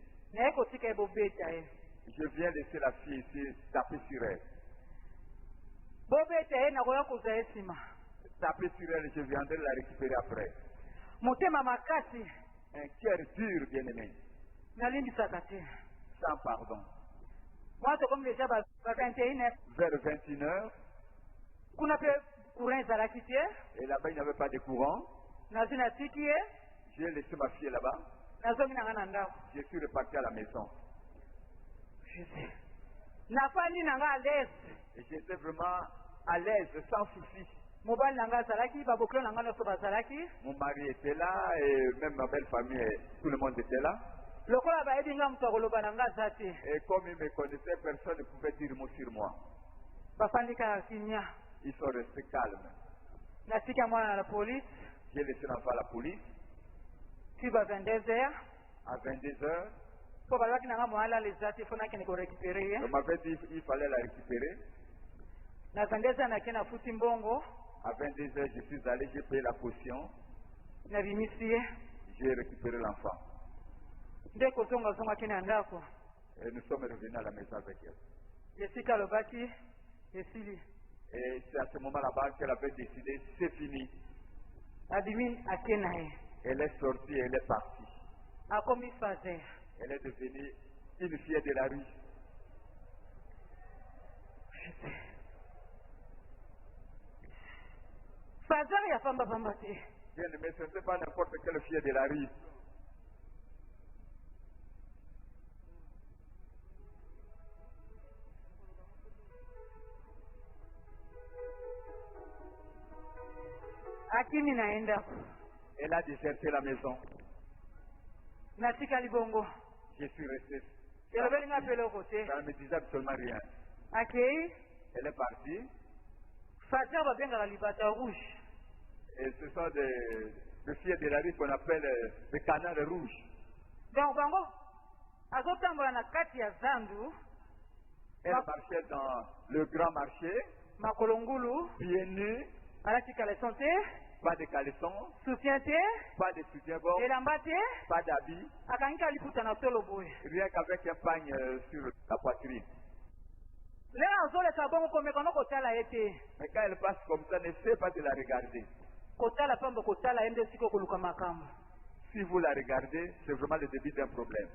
je viens laisser la fille ici taper sur elle. Taper sur elle, je viendrai la récupérer après. Un cœur dur, bien-aimé. Sans pardon. Vers 21h, et là-bas il n'y avait pas de courant. J'ai laissé ma fille là-bas. Je suis reparti à la maison. Et j'étais vraiment à l'aise, sans souci. Mon mari était là et même ma belle famille, tout le monde était là. Et comme il me connaissait, personne ne pouvait dire mot sur moi. Ils sont restés calmes. La police. J'ai laissé l'enfant à la police. Puis à 22h. À 22h. On m'avait dit qu'il fallait la récupérer. À 22h, à 22h, je suis allé, j'ai payé la caution. J'ai récupéré l'enfant. Et nous sommes revenus à la maison avec elle. Et c'est à ce moment-là qu'elle avait décidé, c'est fini. Elle est sortie et elle est partie. Elle est devenue une fille de la rue. Bien aimé, ce n'est pas n'importe quelle fille de la rue. Elle a déserté la maison. Je suis resté. Ça ne me disait absolument rien. Elle est partie. Et ce sont des filles de la rue qu'on appelle des canards rouges. Elle marchait dans le grand marché. Pieds nus. Pas de caleçon. Pas de soutien-gorge. Pas d'habits. Rien qu'avec un pagne sur la poitrine. Mais quand elle passe comme ça, ne sait pas de la regarder. Si vous la regardez, c'est vraiment le début d'un problème.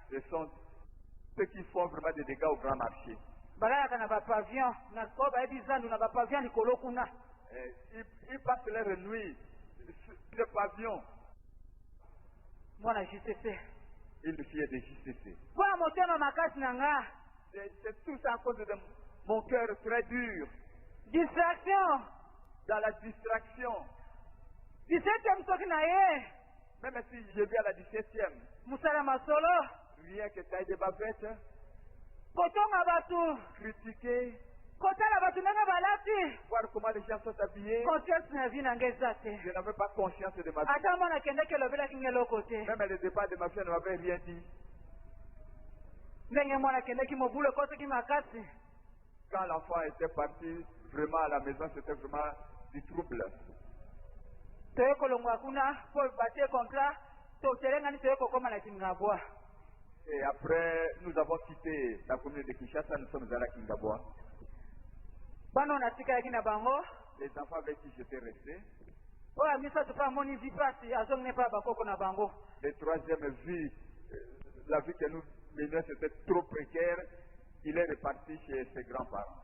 Ce sont ceux qui font vraiment des dégâts au grand marché. Ils passent leur nuit sur le pavillon. Une fille de JCC. C'est tout ça à cause de mon cœur très dur. Distraction. Dans la distraction. 17e. Même si je vis à la 17e. Rien que taille de bavette. Critiquer. Voir comment les gens sont habillés. Je n'avais pas conscience de ma vie. Même le départ de ma fille ne m'avait rien dit. Quand l'enfant était parti, vraiment à la maison, c'était vraiment du trouble. Et après, nous avons quitté la commune de Kinshasa, nous sommes allés à Kingaboa. Les enfants avec qui j'étais resté. Le troisième vie, la vie que nous menions, c'était trop précaire. Il est reparti chez ses grands-parents.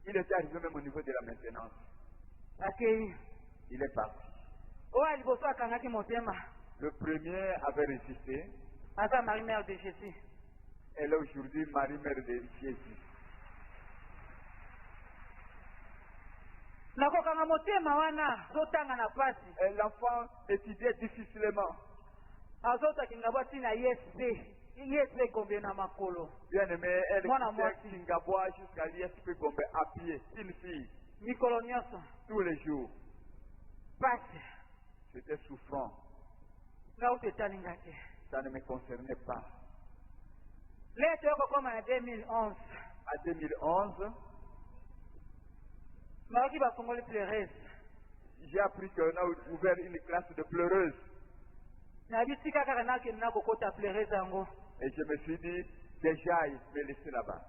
Il était arrivé même au niveau de la maintenance. Il est parti. Le premier avait résisté. Elle est aujourd'hui Marie-Mère de Jésus. L'enfant étudiait difficilement. Bien aimé, elle quittait Kingaboa jusqu'à l'ISP Gombe à pied, une fille. Tous les jours. C'était souffrant. Ça ne me concernait pas. À 2011, j'ai appris qu'on a ouvert une classe de pleureuses. Et je me suis dit, déjà, il me laisser là-bas.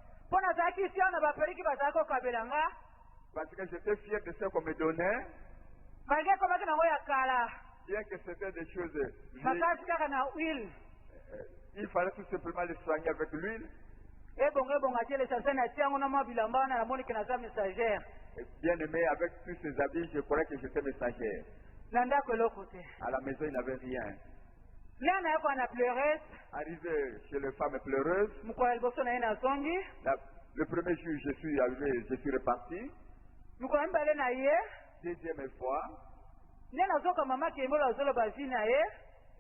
Parce que j'étais fier de ce qu'on me donnait. Bien que c'était des choses. Il fallait tout simplement les soigner avec l'huile. Bien aimé, avec tous ces habits, je croyais que j'étais messagère. À la maison, il n'avait rien. Arrivé chez les femmes pleureuses, le premier jour, je suis arrivé, je suis reparti. Deuxième fois,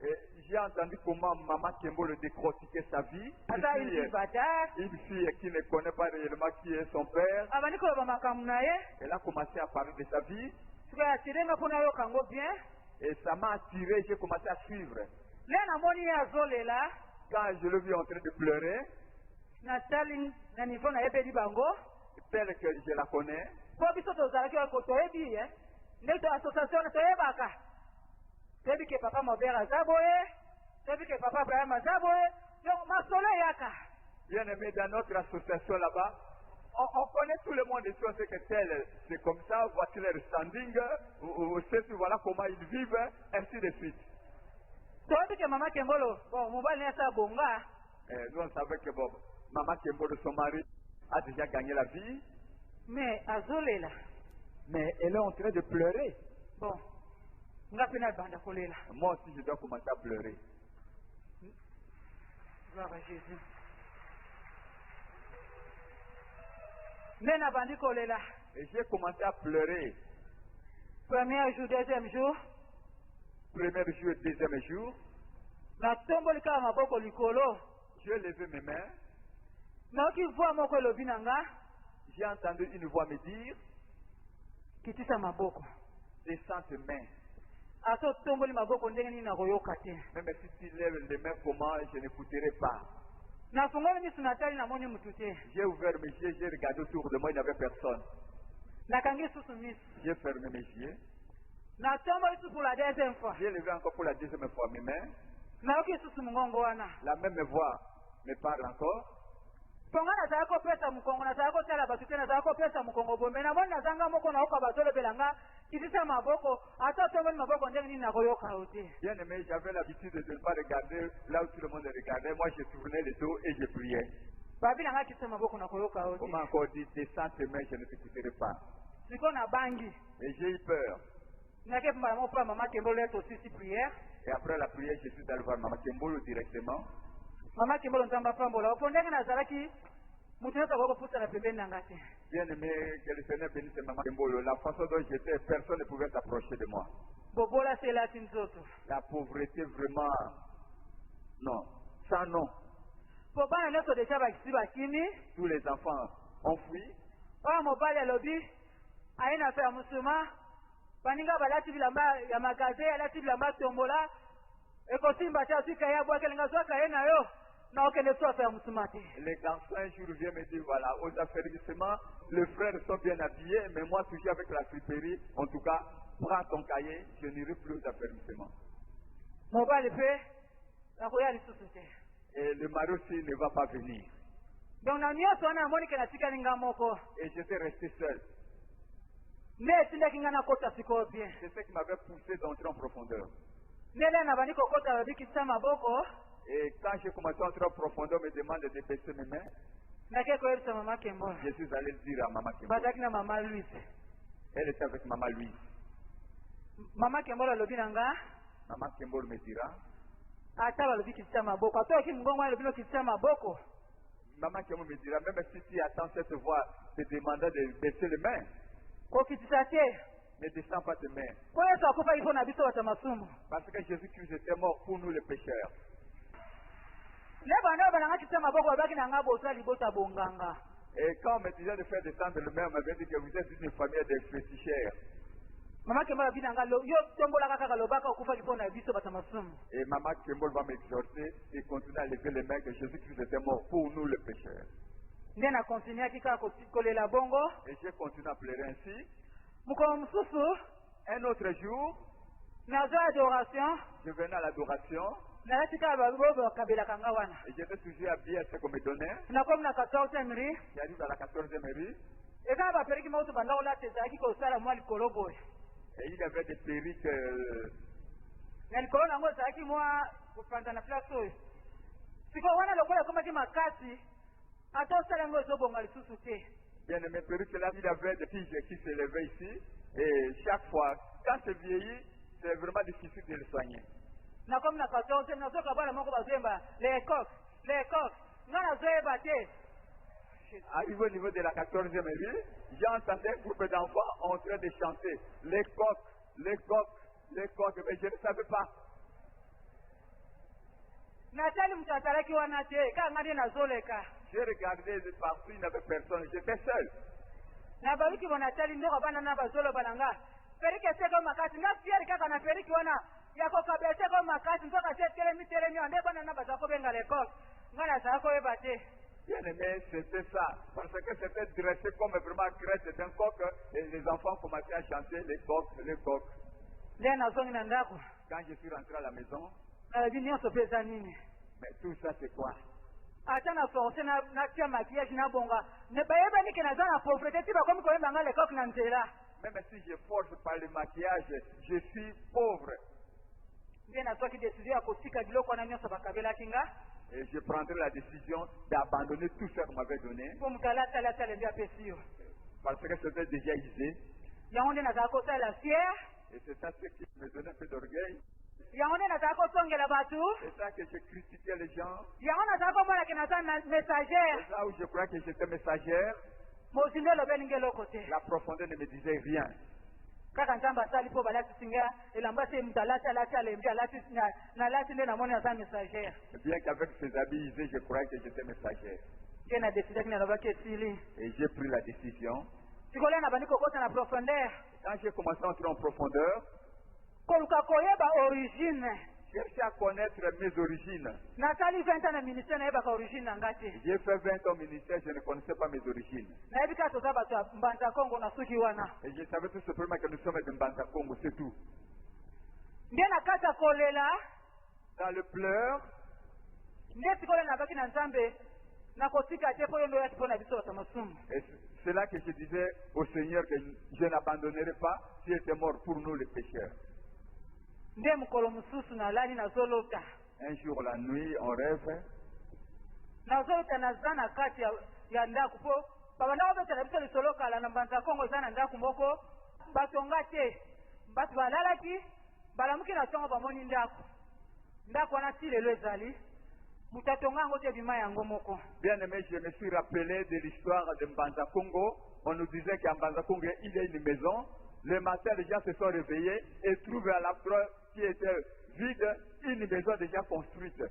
J'ai entendu comment Maman Kembo le décortiquait sa vie. Une fille qui ne connaît pas réellement qui est son père. Elle a commencé à parler de sa vie. Et ça m'a attiré, j'ai commencé à suivre. Quand je l'ai vu en train de pleurer, telle que je la connais, bien aimé, dans notre association là-bas, on connaît tout le monde et on sait que tel, c'est comme ça, voici leur standing, ou voilà comment ils vivent, ainsi de suite. Nous on savait que bon, Maman Kembolo, son mari, a déjà gagné la vie. Mais elle est en train de pleurer. Bon. Moi aussi, je dois commencer à pleurer. Gloire à Jésus. Et j'ai commencé à pleurer. Premier jour, deuxième jour. Premier jour et deuxième jour. J'ai levé mes mains. J'ai entendu une voix me dire, descends tes mains. Même si tu lèves les mains, comment je n'écouterai pas. J'ai ouvert mes yeux, j'ai regardé autour de moi, il n'y avait personne. J'ai fermé mes yeux. J'ai levé encore pour la deuxième fois mes mains. La même voix me parle encore. Bien aimé, j'avais l'habitude de ne pas regarder là où tout le monde regardait. Moi, je tournais le dos et je priais. On m'a encore dit, descends tes mains, je ne t'écouterai pas. Et j'ai eu peur. Et après la prière, je suis allé voir Maman Kembolo directement. Bien aimé, que le Seigneur bénisse Maman Kembolo. La façon dont j'étais, personne ne pouvait s'approcher de moi. La pauvreté vraiment, non, ça non. Tous les enfants ont fui. Les garçons un jour viennent me dire, voilà, aux affaiblissements, les frères sont bien habillés, mais moi toujours avec la friperie, en tout cas, prends ton cahier, je n'irai plus aux affaiblissements. Et le mari aussi ne va pas venir. Et j'étais resté seul. C'est ce qui m'avait poussé d'entrer en profondeur. Et quand j'ai commencé à entrer en profondeur, on me demande de baisser mes mains. Je suis allé le dire à Maman Kembolo. Elle était avec Maman Louise. Maman Kembolo me dira. Maman Kembolo me dira, même si tu attends cette voix te demandant de baisser les mains, ne descends pas tes mains. Parce que Jésus-Christ était mort pour nous les pécheurs. Et quand on me disait de faire descendre le mains, on m'avait dit que vous êtes une famille de féticheurs. Et Maman Kembolo va m'exhorter et continuer à lever les mains que Jésus-Christ était mort pour nous les pécheurs. Et j'ai continué à pleurer ainsi. Un autre jour, je venais à l'adoration. Et j'étais toujours habillé à ce qu'on me donnait. J'arrive à la 14e rue. Et il y avait des perruques. Bien aimé, perruques là, il y avait des tiges qui s'élevaient ici. Et chaque fois, quand c'est vieilli, c'est vraiment difficile de le soigner. Arrivé au niveau de la 14e rue, j'ai entendu un groupe d'enfants en train de chanter les coqs, les coqs, les coqs, mais je ne savais pas. J'ai regardé partout, il n'y avait personne, j'étais seul. Bien aimé, c'était ça. Parce que c'était dressé comme vraiment crête d'un coq et les enfants commençaient à chanter les coqs, les coqs. Quand je suis rentré à la maison, mais tout ça c'est quoi? Même si je force par le maquillage, je suis pauvre. Et je prendrai la décision d'abandonner tout ce qu'on m'avait donné. Parce que c'était déjà usé. Et c'est ça ce qui me donnait un peu d'orgueil. C'est ça que je critiquais les gens. C'est là où je crois que j'étais messagère. La profondeur ne me disait rien. Bien qu'avec ses habits usés, je croyais que j'étais messagère. Et j'ai pris la décision. Quand j'ai commencé à entrer en profondeur, chercher à connaître mes origines. J'ai fait 20 ans au ministère, je ne connaissais pas mes origines. Et je savais tout simplement que nous sommes de Mbanza Congo, c'est tout. Dans le pleur, et c'est là que je disais au Seigneur que je n'abandonnerai pas s'il était mort pour nous les pécheurs. Un jour la nuit, on rêve. Bien aimé, je me suis rappelé de l'histoire de Mbanza Congo. On nous disait qu'à Mbanza Congo, il y a une maison. Le matin, les gens se sont réveillés et trouvent à l'endroit qui était vide une maison déjà construite.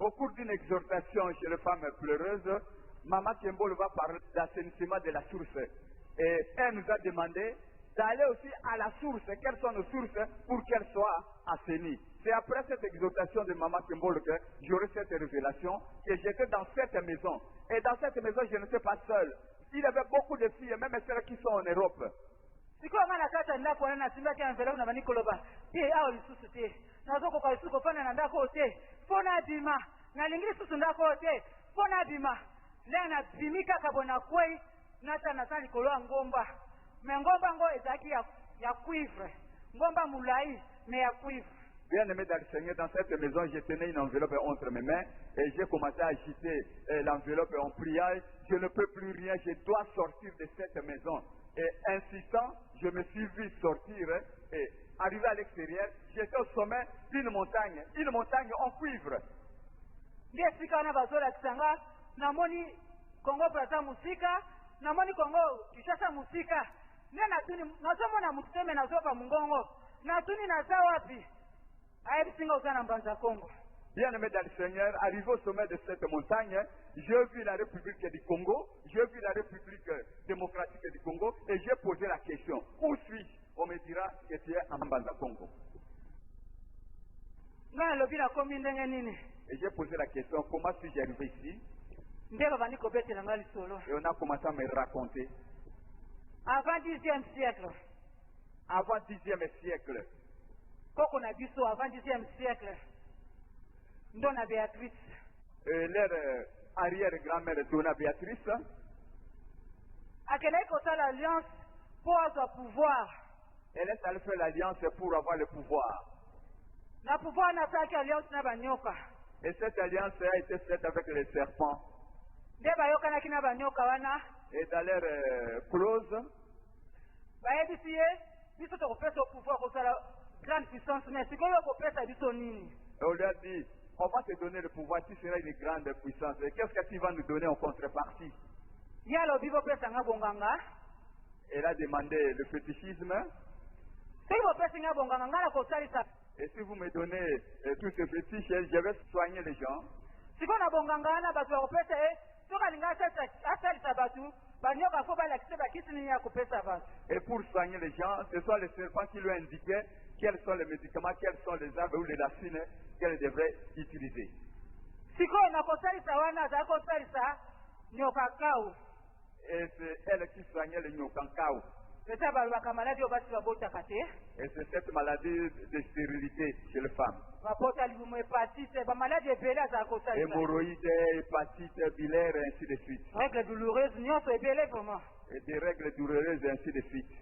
Au cours d'une exhortation chez les femmes pleureuses, Maman Kembolo va parler d'assainissement de la source. Et elle nous a demandé d'aller aussi à la source. Quelles sont nos sources pour qu'elles soient assainies? C'est après cette exhortation de Maman Kembolo que j'aurai cette révélation, que j'étais dans cette maison. Et dans cette maison, je n'étais pas seul. Il y avait beaucoup de filles, même celles qui sont en Europe. Bien aimé dans le Seigneur, dans cette maison, je tenais une enveloppe entre mes mains et j'ai commencé à agiter l'enveloppe en priant. Je ne peux plus rien, je dois sortir de cette maison. Et insistant, je me suis vu sortir et arrivé à l'extérieur, j'étais au sommet d'une montagne en cuivre. Bien aimé dans le Seigneur, arrivé au sommet de cette montagne, j'ai vu la République du Congo, j'ai vu la République démocratique du Congo et j'ai posé la question, où suis-je? On me dira que tu es en Mbanza Congo. Et j'ai posé la question, comment suis-je arrivé ici? Et on a commencé à me raconter. Avant 10e siècle. Avant 10e siècle. Avant 10e siècle. Donna Béatrice. Leur arrière-grand-mère Donna Béatrice. A quelle époque l'alliance Pour avoir pouvoir. Elle est allée faire l'alliance pour avoir le pouvoir. Na pouvoir na fait alliance na banyoka. Et cette alliance a été faite avec les serpents. Nde bayoka na kina banyoka wana. Et dans leur clause, bayebisi ye biso tokopesa pouvoir kosala grande puissance mais sikoyo okopesa biso nini. Et on lui a dit, on va te donner le pouvoir, tu seras une grande puissance. Et qu'est-ce que tu vas nous donner en contrepartie? Ye alobi bopesa nga bonganga. Elle a demandé le fétichisme. Soki bopesi nga bonganga nga na kosalisa. Et si vous me donnez tous ces fétiches, je vais soigner les gens. Sikoyo na bonganga wana bato bakopesa ye soki alinga asalisa bato banyoka fo balakisa bakisi nini ya kopesa bato. Et pour soigner les gens, ce sont les serpents qui lui indiquaient quels sont les médicaments, quelles sont les arbres ou les racines qu'elle devrait utiliser. Sikoyo na kosalisa wana azali kosalisa nyoka kau. Et c'est elle qui soignait le nyokankao. Et c'est cette maladie de stérilité chez les femmes. Hémorroïdes, hépatite, biliaire, et ainsi de suite. Règles douloureuses, vraiment. Et des règles douloureuses, et ainsi de suite.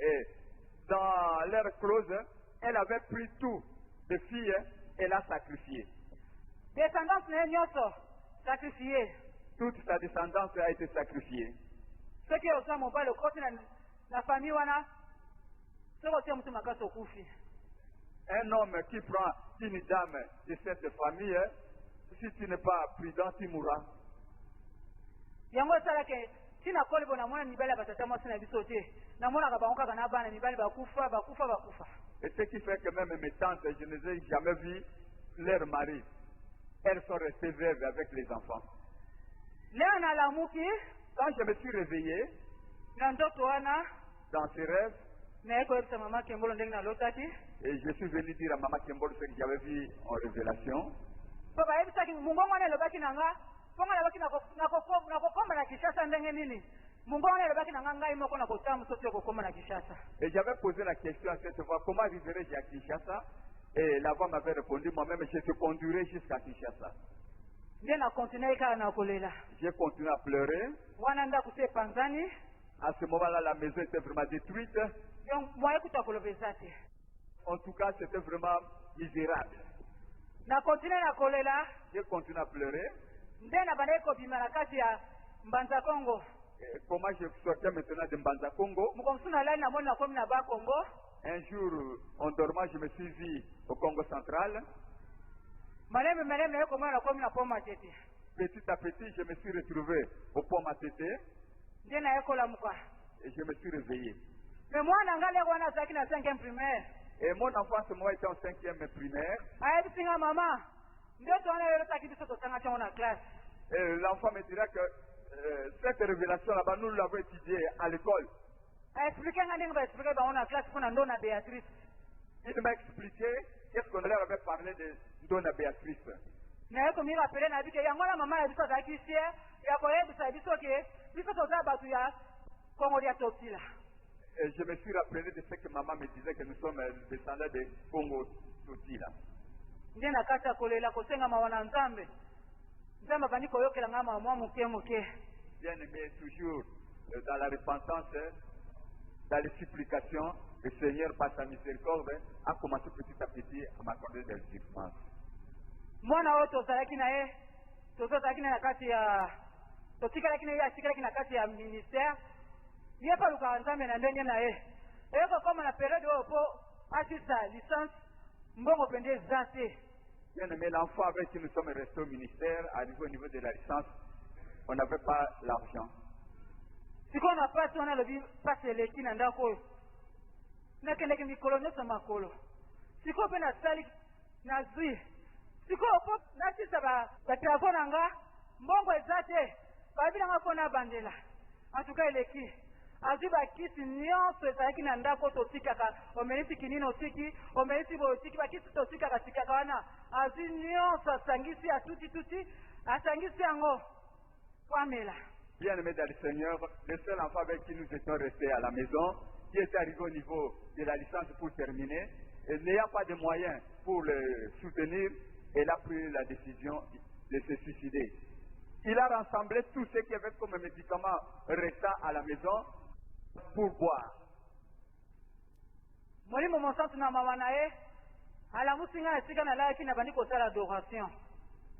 Et dans leur clause, elle avait pris tout de filles et l'a sacrifié. Descendance sacrifiée. Toute sa descendance a été sacrifiée. Ce qui est au sein de le côté de la famille, un homme qui prend une dame de cette famille, si tu n'es pas prudent, tu mourras. Et ce qui fait que même mes tantes, je ne les ai jamais vues, leur mari. Elles sont restées veuves avec les enfants. Quand je me suis réveillé, dans ce rêve, et je suis venu dire à Maman Kembolo ce que j'avais vu en révélation. Et j'avais posé la question à cette fois, comment arriverai-je à Kinshasa? Et la voix m'avait répondu, moi-même je te conduirai jusqu'à Kinshasa. J'ai continué à pleurer. À ce moment-là, la maison était vraiment détruite. En tout cas, c'était vraiment misérable. J'ai continué à pleurer. Et comment je sortais maintenant de Mbanza Congo? Un jour, en dormant, je me suis vu au Congo central. Petit à petit, je me suis retrouvé au pont Matete. Et je me suis réveillé. Et mon enfant, à ce moment, était en 5e primaire. Et l'enfant me dira que cette révélation là-bas, nous l'avons étudiée à l'école. Il m'a expliqué qu'est-ce qu'on leur avait parlé de Donna Béatrice. Et je me suis rappelé de ce que maman me disait, que nous sommes descendants de Congo Sotila. Bien aimé, toujours dans la repentance, dans les supplications, le Seigneur, par sa miséricorde, a commencé petit à petit à m'accorder des délivrances. Bien aimé, l'enfant avec qui nous sommes restés au ministère, arrivé au niveau de la licence, on n'avait pas l'argent. azwi bakisi nyonso ezalaki na ndako totikaka omelisi kinini otiki omelisi boye otiki bakisi totikaka tikaka wana azwi nyonso asangisi atuti asangisi yango kwamela. Bien-aimé dans le Seigneur, le seul enfant avec qui nous étions restés à la maison, qui était arrivé au niveau de la licence pour terminer, et n'ayant pas de moyens pour le soutenir, elle a pris la décision de se suicider. Il a rassemblé tout ce qu'il y avait comme médicaments restant à la maison pour boire.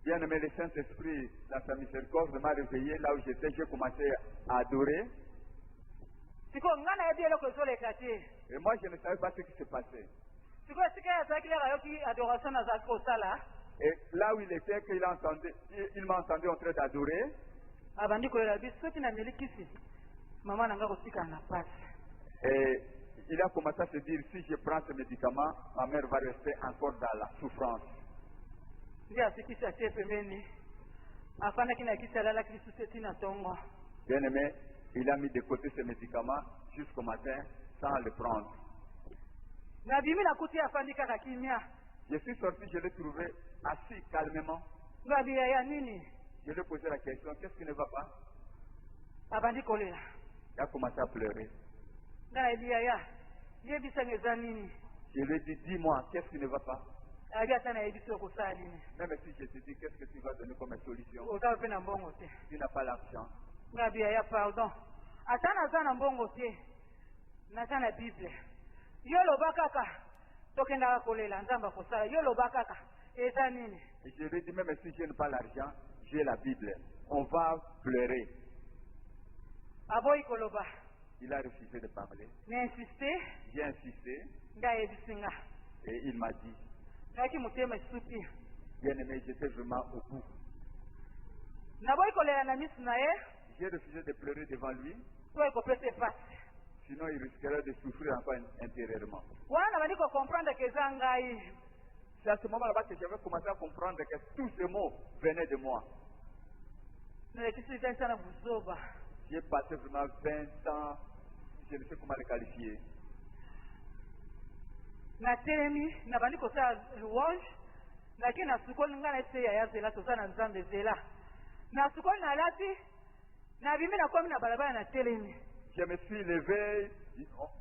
Bien-aimé, le Saint-Esprit, dans sa miséricorde, m'a réveillé là où j'étais, j'ai commencé à adorer. Et moi, je ne savais pas ce qui se passait. Et là où il était, il m'a entendu en train d'adorer. Et il a commencé à se dire, si je prends ce médicament, ma mère va rester encore dans la souffrance. Bien-aimé, il a mis de côté ce médicament jusqu'au matin sans le prendre. Je suis sorti, je l'ai trouvé assis calmement. Je lui ai posé la question, qu'est-ce qui ne va pas? Il a commencé à pleurer. Je lui ai dit, dis-moi, qu'est-ce qui ne va pas? Même si je te dis, qu'est-ce que tu vas donner comme solution? Tu n'as pas l'argent. Pardon. Et je lui ai dit, même si je n'ai pas l'argent, j'ai la Bible. On va pleurer. Il a refusé de parler. J'ai insisté. Et il m'a dit, bien-aimé, j'étais vraiment au bout. J'ai refusé de pleurer devant lui. Sinon, il risquerait de souffrir encore intérieurement. C'est à ce moment-là que j'avais commencé à comprendre que tous ces mots venaient de moi. J'ai passé vraiment 20 ans, je ne sais comment les qualifier. Je me suis levé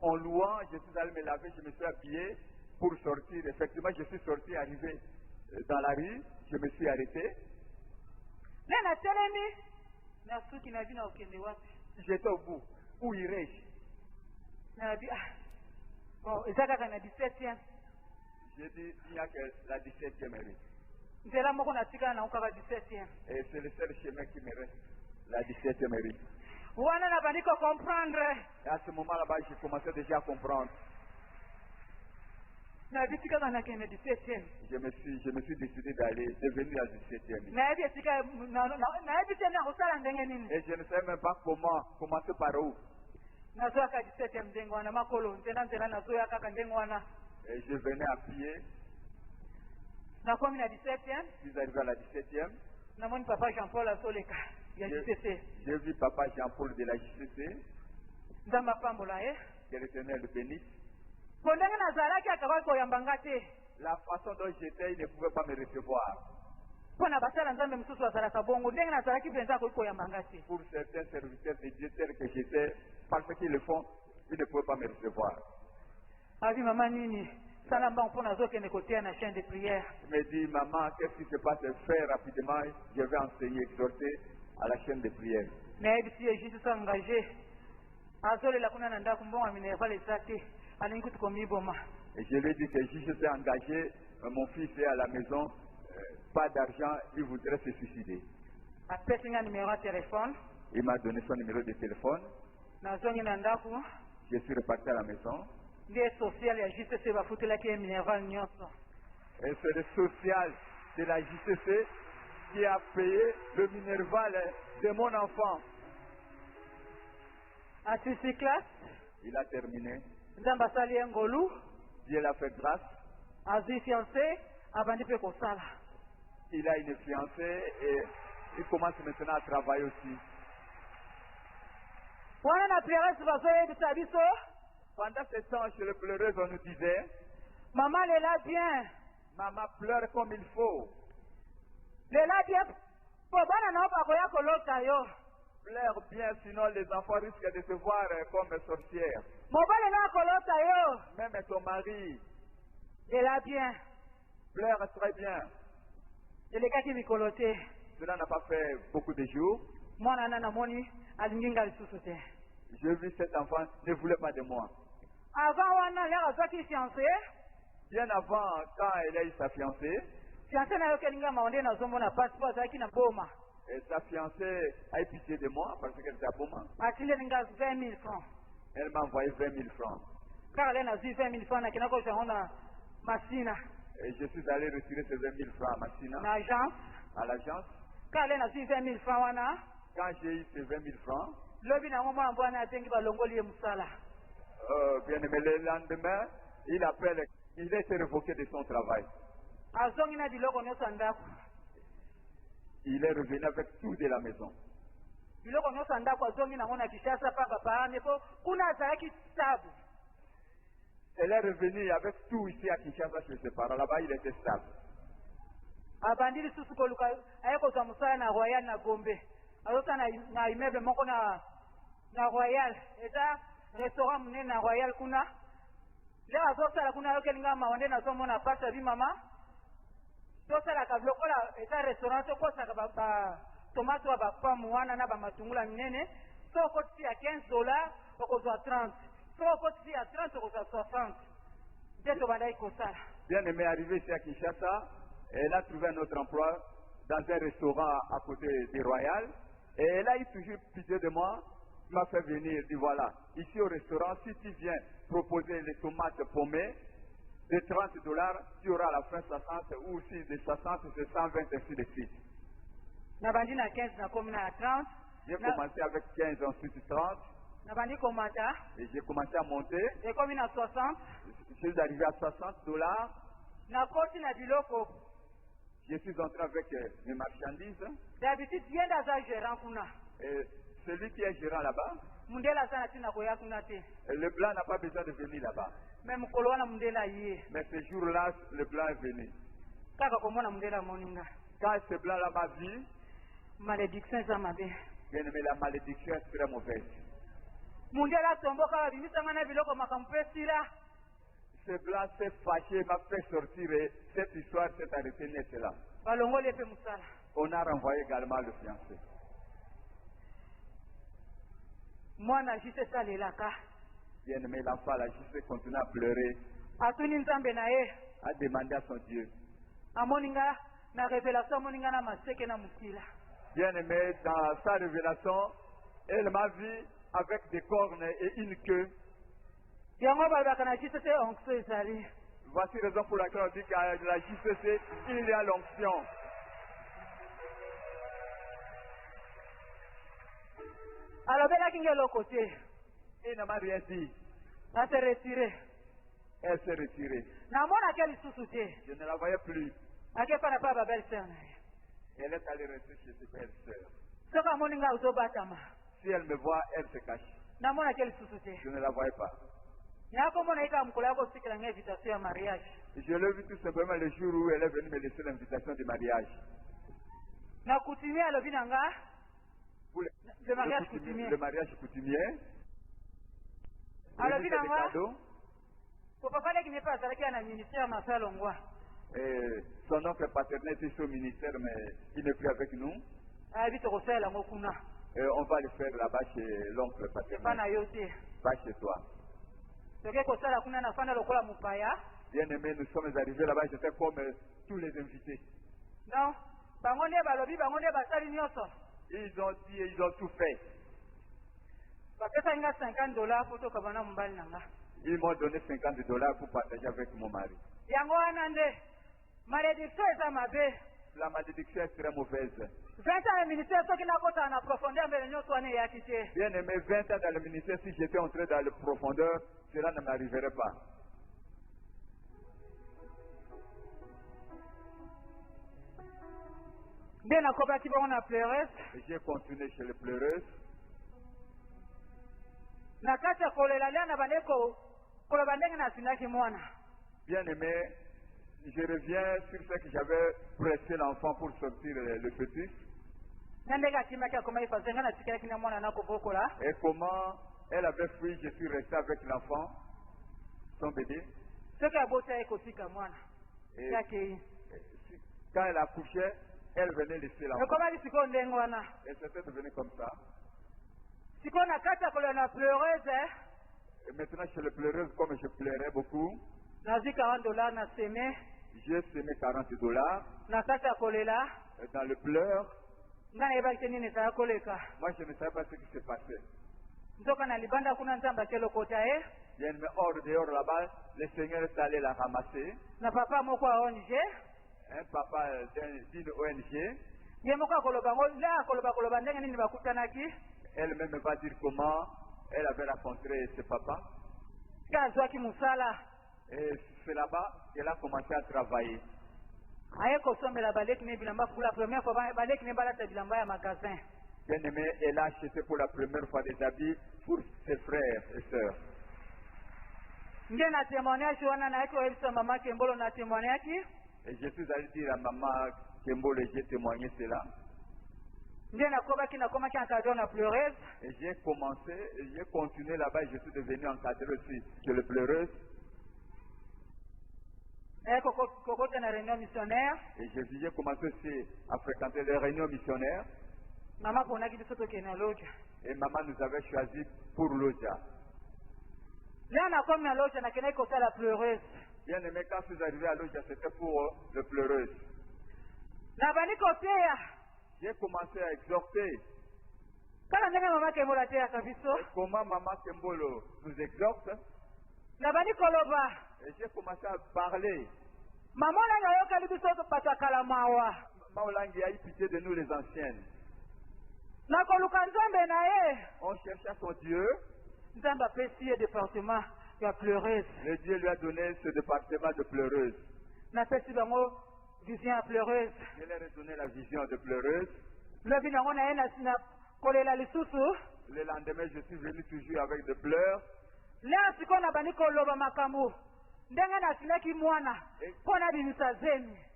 en louant, je suis allé me laver, je me suis habillé pour sortir. Effectivement, je suis sorti, arrivé dans la rue, je me suis arrêté. J'étais au bout. Où irais-je? J'ai dit, il n'y a que la 17e rue. Et c'est le seul chemin qui me reste, la 17e rue. Et à ce moment-là, j'ai commencé déjà à comprendre. Je me suis décidé de venir à la 17e. Et je ne savais même pas comment commencer par où. Et je venais à pied. Je suis arrivé à la 17e. J'ai vu Papa Jean-Paul de la JCC. Que l'Éternel le bénisse. La façon dont j'étais, il ne pouvait pas me recevoir. Pour certains serviteurs de Dieu tels que j'étais, parce qu'ils le font, ils ne pouvaient pas me recevoir. Je me dis, maman, qu'est-ce qui se passe? Fais rapidement, je vais enseigner, exhorter à la chaîne de prière. Et je lui ai dit que si je suis engagé, mon fils est à la maison, pas d'argent, il voudrait se suicider. Il m'a donné son numéro de téléphone. Je suis reparti à la maison. Et c'est le social de la JCC qui a payé le Minerval de mon enfant. Il a terminé. Dieu l'a fait grâce. Il a une fiancée et il commence maintenant à travailler aussi. Pendant ce temps, chez le pleureuse, on nous disait, maman, elle est là bien. Maman pleure comme il faut. Elle est là bien. Pleure bien, sinon les enfants risquent de se voir comme sorcières. Même ton mari. Elle est là bien. Pleure très bien. Cela n'a pas fait beaucoup de jours. J'ai vu cet enfant ne voulait pas de moi. Bien avant, quand elle a eu sa fiancée, et sa fiancée a eu pitié de moi parce qu'elle était à Boma. Elle m'a envoyé 20 000 francs. Et je suis allé retirer ces 20 000 francs à Massina, à l'agence. Quand j'ai eu ces 20 000 francs, bien aimé, le lendemain, il appelle, il a été révoqué de son travail. Il est revenu avec tout de la maison. Elle est revenue avec tout ici à Kinshasa chez ses parents. Là-bas, il était stable. Bien aimé, arrivé ici à Kinshasa, elle a trouvé un autre emploi dans un restaurant à côté du Royal. Et elle a eu toujours pitié de moi. Elle m'a fait venir, dit voilà, ici au restaurant, si tu viens proposer les tomates paumées de $30, tu auras à la fin 60, ou si de 60, c'est 120, ainsi de suite. J'ai commencé avec 15, ensuite 30. Et j'ai commencé à monter. Je suis arrivé à $60. Je suis entré avec mes marchandises. Et celui qui est gérant là-bas, le blanc n'a pas besoin de venir là-bas. Mais ce jour-là, le blanc est venu. Quand ce blanc-là m'a vu, bien aimé, la malédiction est très mauvaise. Ce blanc s'est fâché, m'a fait sortir et cette histoire s'est arrêtée net là. On a renvoyé également le fiancé. Bien aimé, l'enfant là, juste continue à pleurer, a demandé à son Dieu. Bien aimé, dans sa révélation, elle m'a vu avec des cornes et une queue. Voici la raison pour laquelle on dit qu'à la JCC, il y a l'onction. Il n'a rien dit. Elle s'est retirée. Je ne la voyais plus. Elle est allée rester chez ses belles-sœurs. Si elle me voit, elle se cache. Je ne la voyais pas. Je l'ai vu tout simplement le jour où elle est venue me laisser l'invitation du mariage. Le mariage coutumier. Des cadeaux. Et son oncle paternel était au ministère, mais il n'est plus avec nous. Et on va le faire là-bas chez l'oncle paternel. Pas chez toi. Bien aimé, nous sommes arrivés là-bas, j'étais comme tous les invités. Non. Ils ont dit et ils ont tout fait. Ils m'ont donné $50 pour partager avec mon mari. La malédiction est très mauvaise. Bien aimé, 20 ans dans le ministère, si j'étais entré dans la profondeur, cela ne m'arriverait pas. J'ai continué chez les pleureuses. Bien aimé, je reviens sur ce que j'avais pressé l'enfant pour sortir le fœtus. Et comment elle avait fui, je suis resté avec l'enfant, son bébé. Et quand elle accouchait, Elle venait laisser l'enfant. Et c'était devenu comme ça. Et maintenant, chez les pleureuses, comme je pleurais beaucoup, j'ai semé $40 dans le pleur. Moi, je ne savais pas ce qui se passait. Bien, mais dehors là-bas, le Seigneur est allé la ramasser. Un papa d'une ONG. Elle-même va dire comment elle avait rencontré ce papa. Et c'est là-bas qu'elle a commencé à travailler. Bien aimé, elle a acheté pour la première fois des habits pour ses frères et sœurs. Et je suis allé dire à maman Kembolo, j'ai témoigné cela. Et j'ai continué là-bas et je suis devenu encadré aussi chez les pleureuses. Et j'ai commencé aussi à fréquenter les réunions missionnaires. Et maman nous avait choisi pour Loja. Bien aimé, quand je suis arrivé à Loja, c'était pour le pleureuse. J'ai commencé à exhorter. Et comment maman Kembolo nous exhorte. Et j'ai commencé à parler. Maolangi a eu pitié de nous les anciennes. On cherchait son Dieu. Le Dieu lui a donné ce département de pleureuse. Je lui ai donné la vision de pleureuse. Le lendemain, je suis venu toujours avec des pleurs.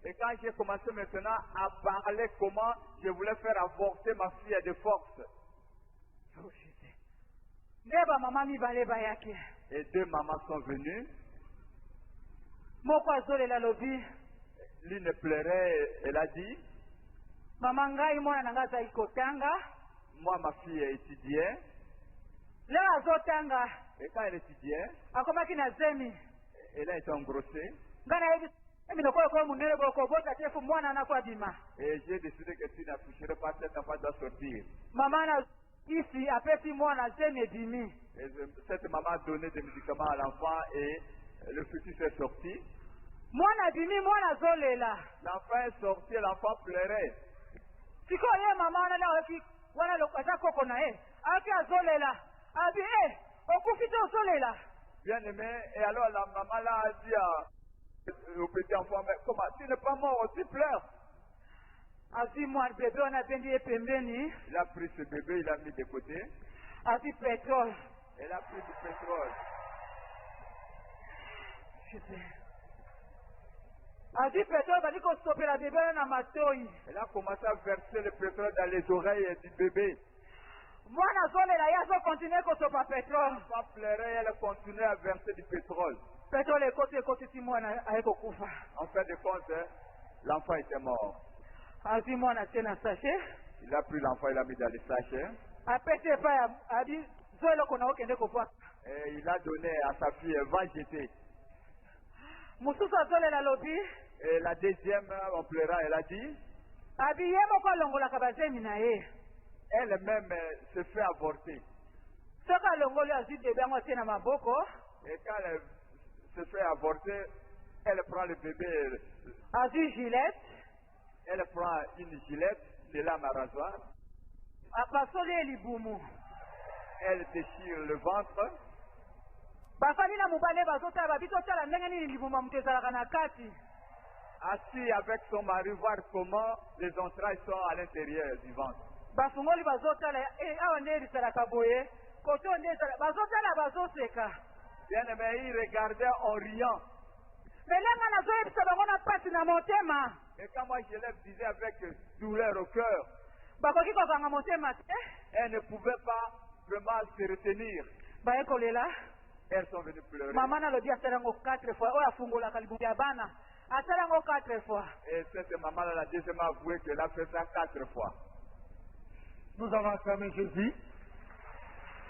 Et quand j'ai commencé maintenant à parler comment je voulais faire avorter ma fille de force. Et deux mamans sont venues. L'une pleurait, elle a dit, moi ma fille étudiait. Et quand elle étudiait, elle a été engrossée. Et j'ai décidé que tu n'accoucherais pas, cet enfant doit sortir. Et cette maman a donné des médicaments à l'enfant et le fœtus est sorti. L'enfant est sorti et l'enfant pleurait. Bien aimé, et alors la maman là a dit au petit enfant, mais comment, tu n'es pas mort, tu pleures. Il a pris ce bébé, il l'a mis de côté. Elle a pris du pétrole. Elle a commencé à verser le pétrole dans les oreilles du bébé. L'enfant pleurait, elle a continué à verser du pétrole. En fin de compte, l'enfant était mort. Il a pris l'enfant, il l'a mis dans les sachets. Et il a donné à sa fille, va jeter. Et la deuxième, en pleurant, elle a dit, elle-même se fait avorter. Et quand elle se fait avorter, elle prend le bébé. Elle prend une gilette, des lames à rasoir. Elle déchire le ventre. Assis avec son mari, voir comment les entrailles sont à l'intérieur du ventre. Bien aimé, il regardait en riant. Et quand moi je leur disais avec douleur au cœur, elles ne pouvaient pas vraiment se retenir. Elles sont venues pleurer. Asalango 4 fois. Et cette maman-là, la deuxième, a avoué qu'elle a fait ça 4 fois. Nous allons acclamer Jésus.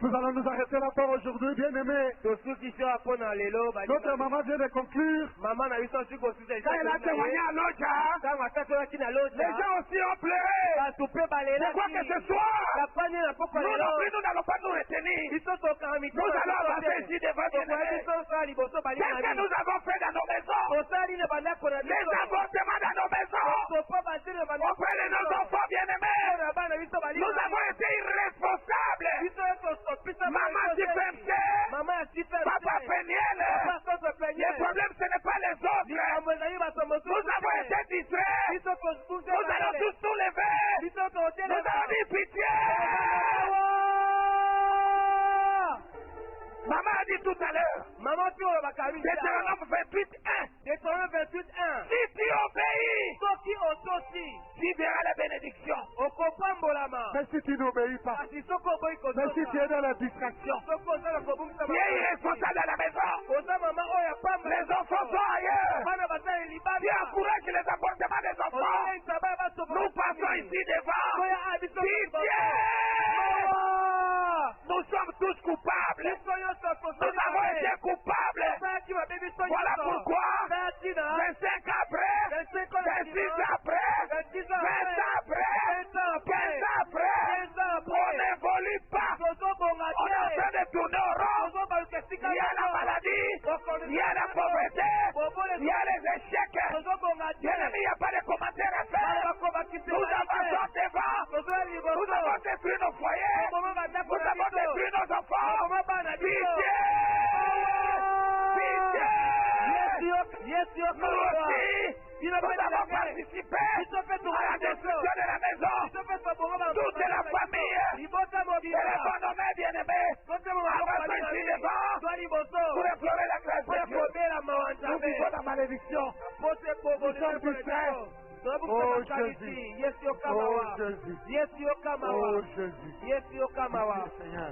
Nous allons nous arrêter là pour aujourd'hui, bien-aimés. Notre maman vient de conclure. Quand elle a témoigné à Lodja, les gens aussi ont pleuré. Je crois que ce soir, nous n'allons pas nous retenir. Nous allons avancer ici devant bien-aimés. Qu'est-ce que nous avons fait dans nos maisons? Les avortements dans nos maisons. Auprès de nos enfants bien-aimés. Nous avons été irresponsables. Maman dit Papa Péniel. Le problème ce n'est pas les autres. Nous avons été distraits. Nous allons tous nous lever. Nous allons dire pitié. Maman a dit tout à l'heure. Deutéronome 28:1. Si tu obéis, tu verras la bénédiction. Mais si tu n'obéis pas, mais si tu es dans la distraction, tu es irresponsable à la maison. Les enfants sont ailleurs. Tu encourages les apportements des enfants. Nous passons ici devant. Pitié. Nous sommes tous coupables. Nous avons été coupables. Voilà pourquoi 25 après, 26 après, 20 après, 15 après, on n'évolue pas. On est en train de tourner au rond. Il y a la maladie, il y a la pauvreté, il y a les échecs. Bien-aimé, il n'y a pas de commentaires à faire. Nous avançons devant. Nous avons détruit nos foyers. Nous avons détruit nos enfants. Pitié! Nous aussi, nous avons participé à la destruction de la maison. Toute la famille. Téléphone-nommé, bien-aimé. Avançons ici devant pour implorer la grâce de Dieu. Nous vivons la malédiction. Nous sommes distraits. Oh Jésus. Oh Jésus. Oh Jésus. Seigneur.